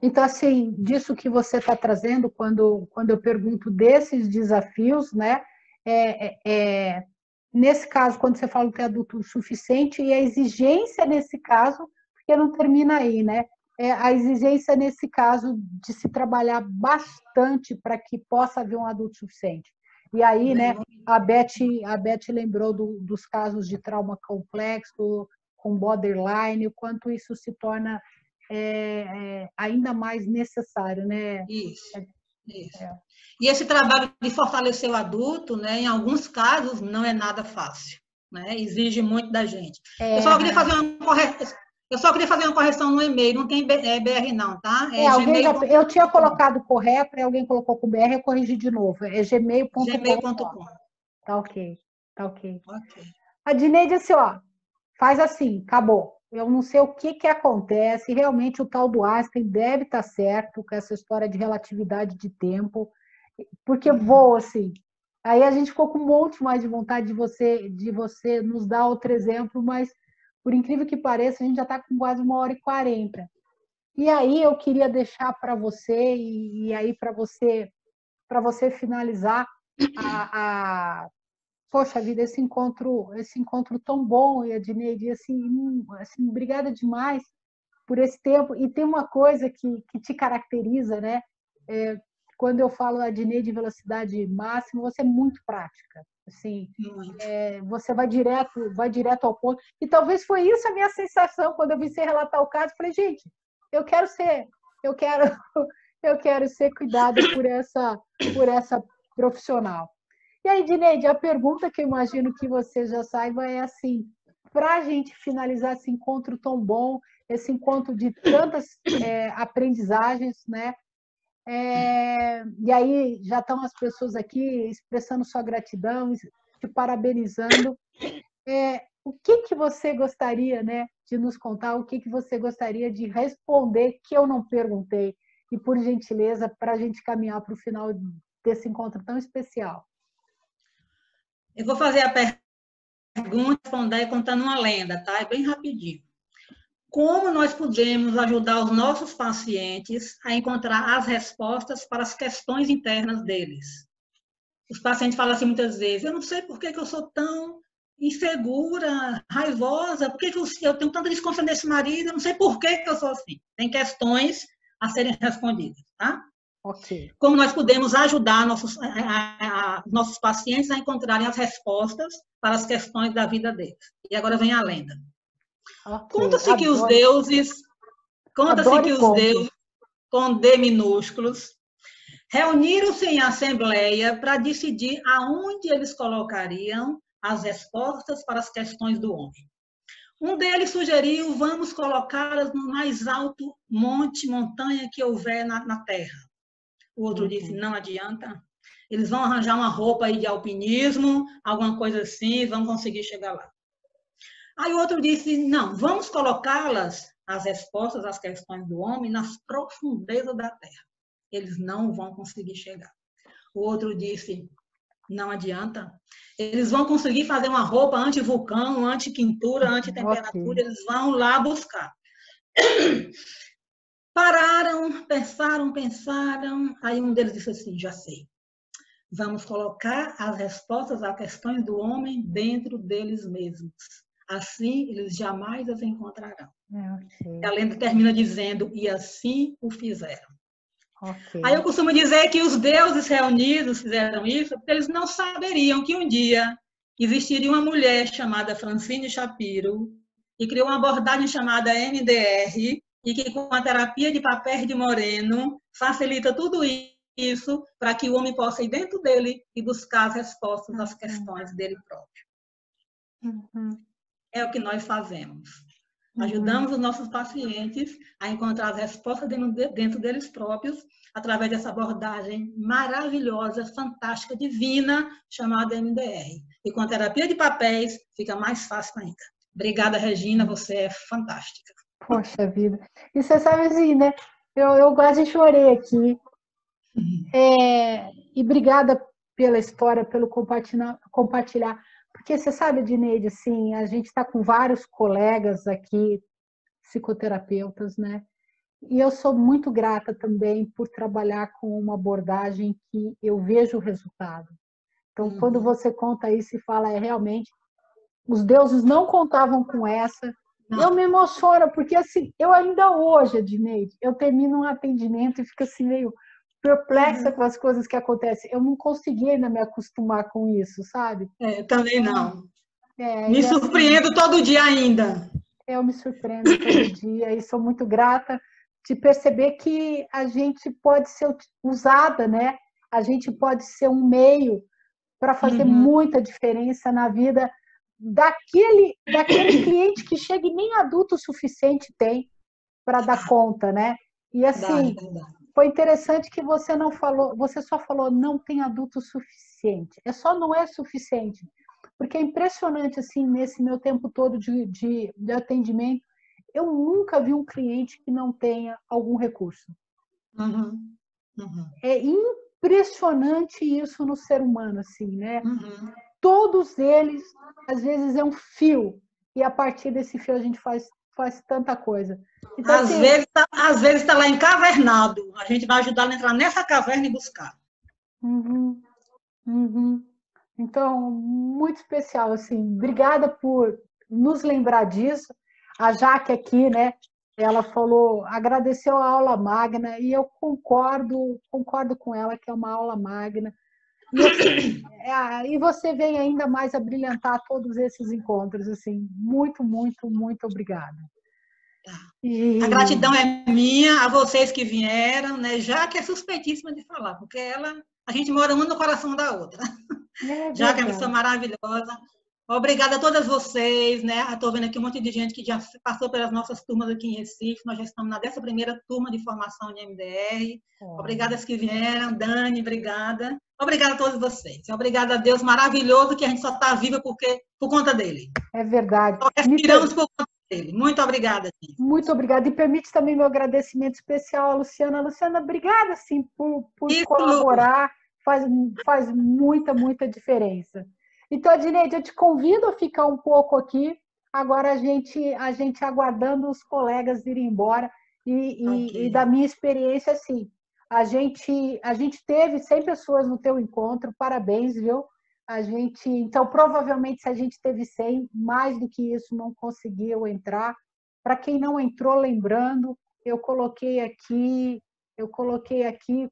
Então, assim, disso que você está trazendo, quando eu pergunto desses desafios, né? Nesse caso, quando você fala que é adulto suficiente, e a exigência nesse caso, porque não termina aí, né? A exigência nesse caso de se trabalhar bastante para que possa haver um adulto suficiente. E aí, né, a Beth lembrou dos casos de trauma complexo, com borderline, o quanto isso se torna ainda mais necessário, né? Isso. E esse trabalho de fortalecer o adulto, né, em alguns casos, não é nada fácil, né? Exige muito da gente. Eu só queria fazer uma correção no e-mail, não tem BR não, tá? Eu tinha colocado correto, alguém colocou com BR, eu corrigi de novo. É gmail.com. Tá ok. A Dineide disse, ó, faz assim, acabou. Eu não sei o que acontece, realmente o tal do Einstein deve estar certo com essa história de relatividade de tempo, porque voa assim. Aí a gente ficou com um monte mais de vontade de você nos dar outro exemplo, mas por incrível que pareça, a gente já está com quase 1h40. E aí eu queria deixar para você, e aí para você finalizar poxa vida, esse encontro tão bom, e a Dineide, assim, obrigada demais por esse tempo. E tem uma coisa que te caracteriza, né? Quando eu falo a Dineide de velocidade máxima, você é muito prática. Assim, você vai direto ao ponto. E talvez foi isso a minha sensação quando eu vi você relatar o caso. Falei, gente, eu quero ser cuidada por essa profissional. E aí, Dineide, a pergunta que eu imagino que você já saiba é assim, para a gente finalizar esse encontro tão bom, esse encontro de tantas aprendizagens, né? E aí já estão as pessoas aqui expressando sua gratidão, te parabenizando. O que você gostaria, né, de nos contar? O que você gostaria de responder que eu não perguntei? E, por gentileza, para a gente caminhar para o final desse encontro tão especial. Eu vou fazer a pergunta, responder contando uma lenda, tá? É bem rapidinho. Como nós podemos ajudar os nossos pacientes a encontrar as respostas para as questões internas deles? Os pacientes falam assim muitas vezes, eu não sei por que eu sou tão insegura, raivosa, por que eu tenho tanta desconfiança desse marido, eu não sei por que eu sou assim. Tem questões a serem respondidas, tá? Ok. Como nós podemos ajudar nossos pacientes a encontrarem as respostas para as questões da vida deles. E agora vem a lenda. Okay. Conta-se que os deuses, com D minúsculos, reuniram-se em assembleia para decidir aonde eles colocariam as respostas para as questões do homem. Um deles sugeriu, vamos colocá-las no mais alto montanha que houver na Terra. O outro disse, não adianta. Eles vão arranjar uma roupa aí de alpinismo, alguma coisa assim, vão conseguir chegar lá. Aí o outro disse, não, vamos colocá-las, as respostas às questões do homem, nas profundezas da Terra. Eles não vão conseguir chegar. O outro disse, não adianta. Eles vão conseguir fazer uma roupa anti-vulcão, anti-quintura, anti-temperatura, eles vão lá buscar. Pararam, pensaram, aí um deles disse assim, já sei. Vamos colocar as respostas às questões do homem dentro deles mesmos. Assim, eles jamais as encontrarão. A lenda termina dizendo, e assim o fizeram. Aí eu costumo dizer que os deuses reunidos fizeram isso porque eles não saberiam que um dia existiria uma mulher chamada Francine Shapiro que criou uma abordagem chamada MDR e que com a terapia de papel de Moreno facilita tudo isso para que o homem possa ir dentro dele e buscar as respostas às questões dele próprio. É o que nós fazemos. Ajudamos os nossos pacientes a encontrar as respostas dentro deles próprios através dessa abordagem maravilhosa, fantástica, divina, chamada MDR. E com a terapia de papéis fica mais fácil ainda. Obrigada, Regina, você é fantástica. Poxa vida. E você sabe assim, né? Eu quase chorei aqui. E obrigada pela história, pelo compartilhar. Porque você sabe, Dineide, assim, a gente está com vários colegas aqui, psicoterapeutas, né? E eu sou muito grata também por trabalhar com uma abordagem que eu vejo o resultado. Então, quando você conta isso e fala, realmente, os deuses não contavam com essa, eu me emociono, porque assim, eu ainda hoje, Dineide, eu termino um atendimento e fico assim meio perplexa com as coisas que acontecem. Eu não consegui ainda me acostumar com isso, sabe? Também não. Me surpreendo todo dia ainda. Eu me surpreendo todo dia e sou muito grata de perceber que a gente pode ser usada, né? A gente pode ser um meio para fazer muita diferença na vida daquele cliente que chega e nem adulto o suficiente tem para dar conta, né? E assim, foi interessante que você não falou, você só falou não tem adulto suficiente. Não é suficiente. Porque é impressionante, assim, nesse meu tempo todo de atendimento, eu nunca vi um cliente que não tenha algum recurso. É impressionante isso no ser humano, assim, né? Todos eles, às vezes, é um fio, e a partir desse fio a gente faz tanta coisa. Então, às vezes está lá encavernado. A gente vai ajudar a entrar nessa caverna e buscar. Então, muito especial, assim, obrigada por nos lembrar disso. A Jaque aqui, né, ela falou, agradeceu a aula magna, e eu concordo com ela que é uma aula magna. E você vem ainda mais a brilhantar todos esses encontros, assim, muito, muito, muito obrigada. A gratidão é minha, a vocês que vieram, né, já que é suspeitíssima de falar, porque a gente mora uma no coração da outra. já que é uma pessoa maravilhosa. Obrigada a todas vocês, né? Estou vendo aqui um monte de gente que já passou pelas nossas turmas aqui em Recife. Nós já estamos na 11ª turma de formação de MDR. Obrigada às que vieram. Dani, obrigada. Obrigada a todos vocês. Obrigada a Deus maravilhoso que a gente só está viva por conta dele. É verdade. Só respiramos por conta dele. Muito obrigada, gente. Muito obrigada. E permite também meu agradecimento especial à Luciana. Luciana, obrigada, assim, por colaborar. Faz muita, muita diferença. Então, Adneide, eu te convido a ficar um pouco aqui. Agora a gente aguardando os colegas irem embora. E da minha experiência, assim, a gente teve 100 pessoas no teu encontro. Parabéns, viu? Então, provavelmente, se a gente teve 100, mais do que isso não conseguiu entrar. Para quem não entrou, lembrando, eu coloquei aqui,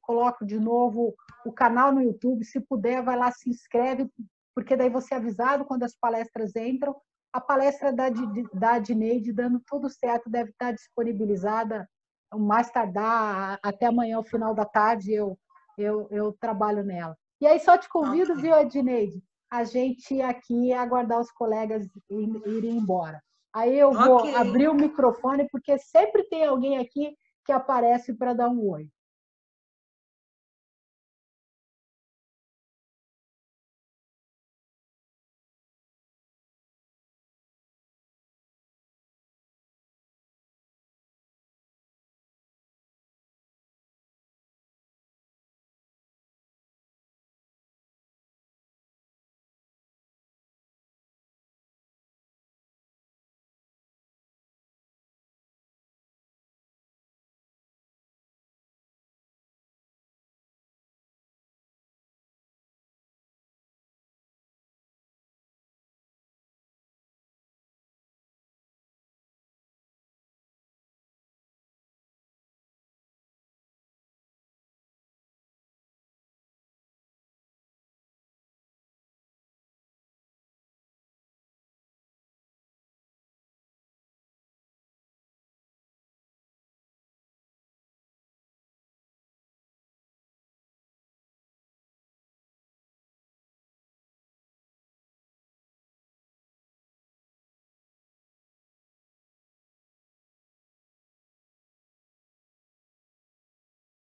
coloco de novo o canal no YouTube. Se puder, vai lá, se inscreve, porque daí você é avisado quando as palestras entram. A palestra da Adneide, dando tudo certo, deve estar disponibilizada mais tardar, até amanhã, ao final da tarde, eu trabalho nela. E aí só te convido, viu, Adneide, a gente aqui aguardar os colegas irem embora. Aí eu vou abrir o microfone, porque sempre tem alguém aqui que aparece para dar um oi.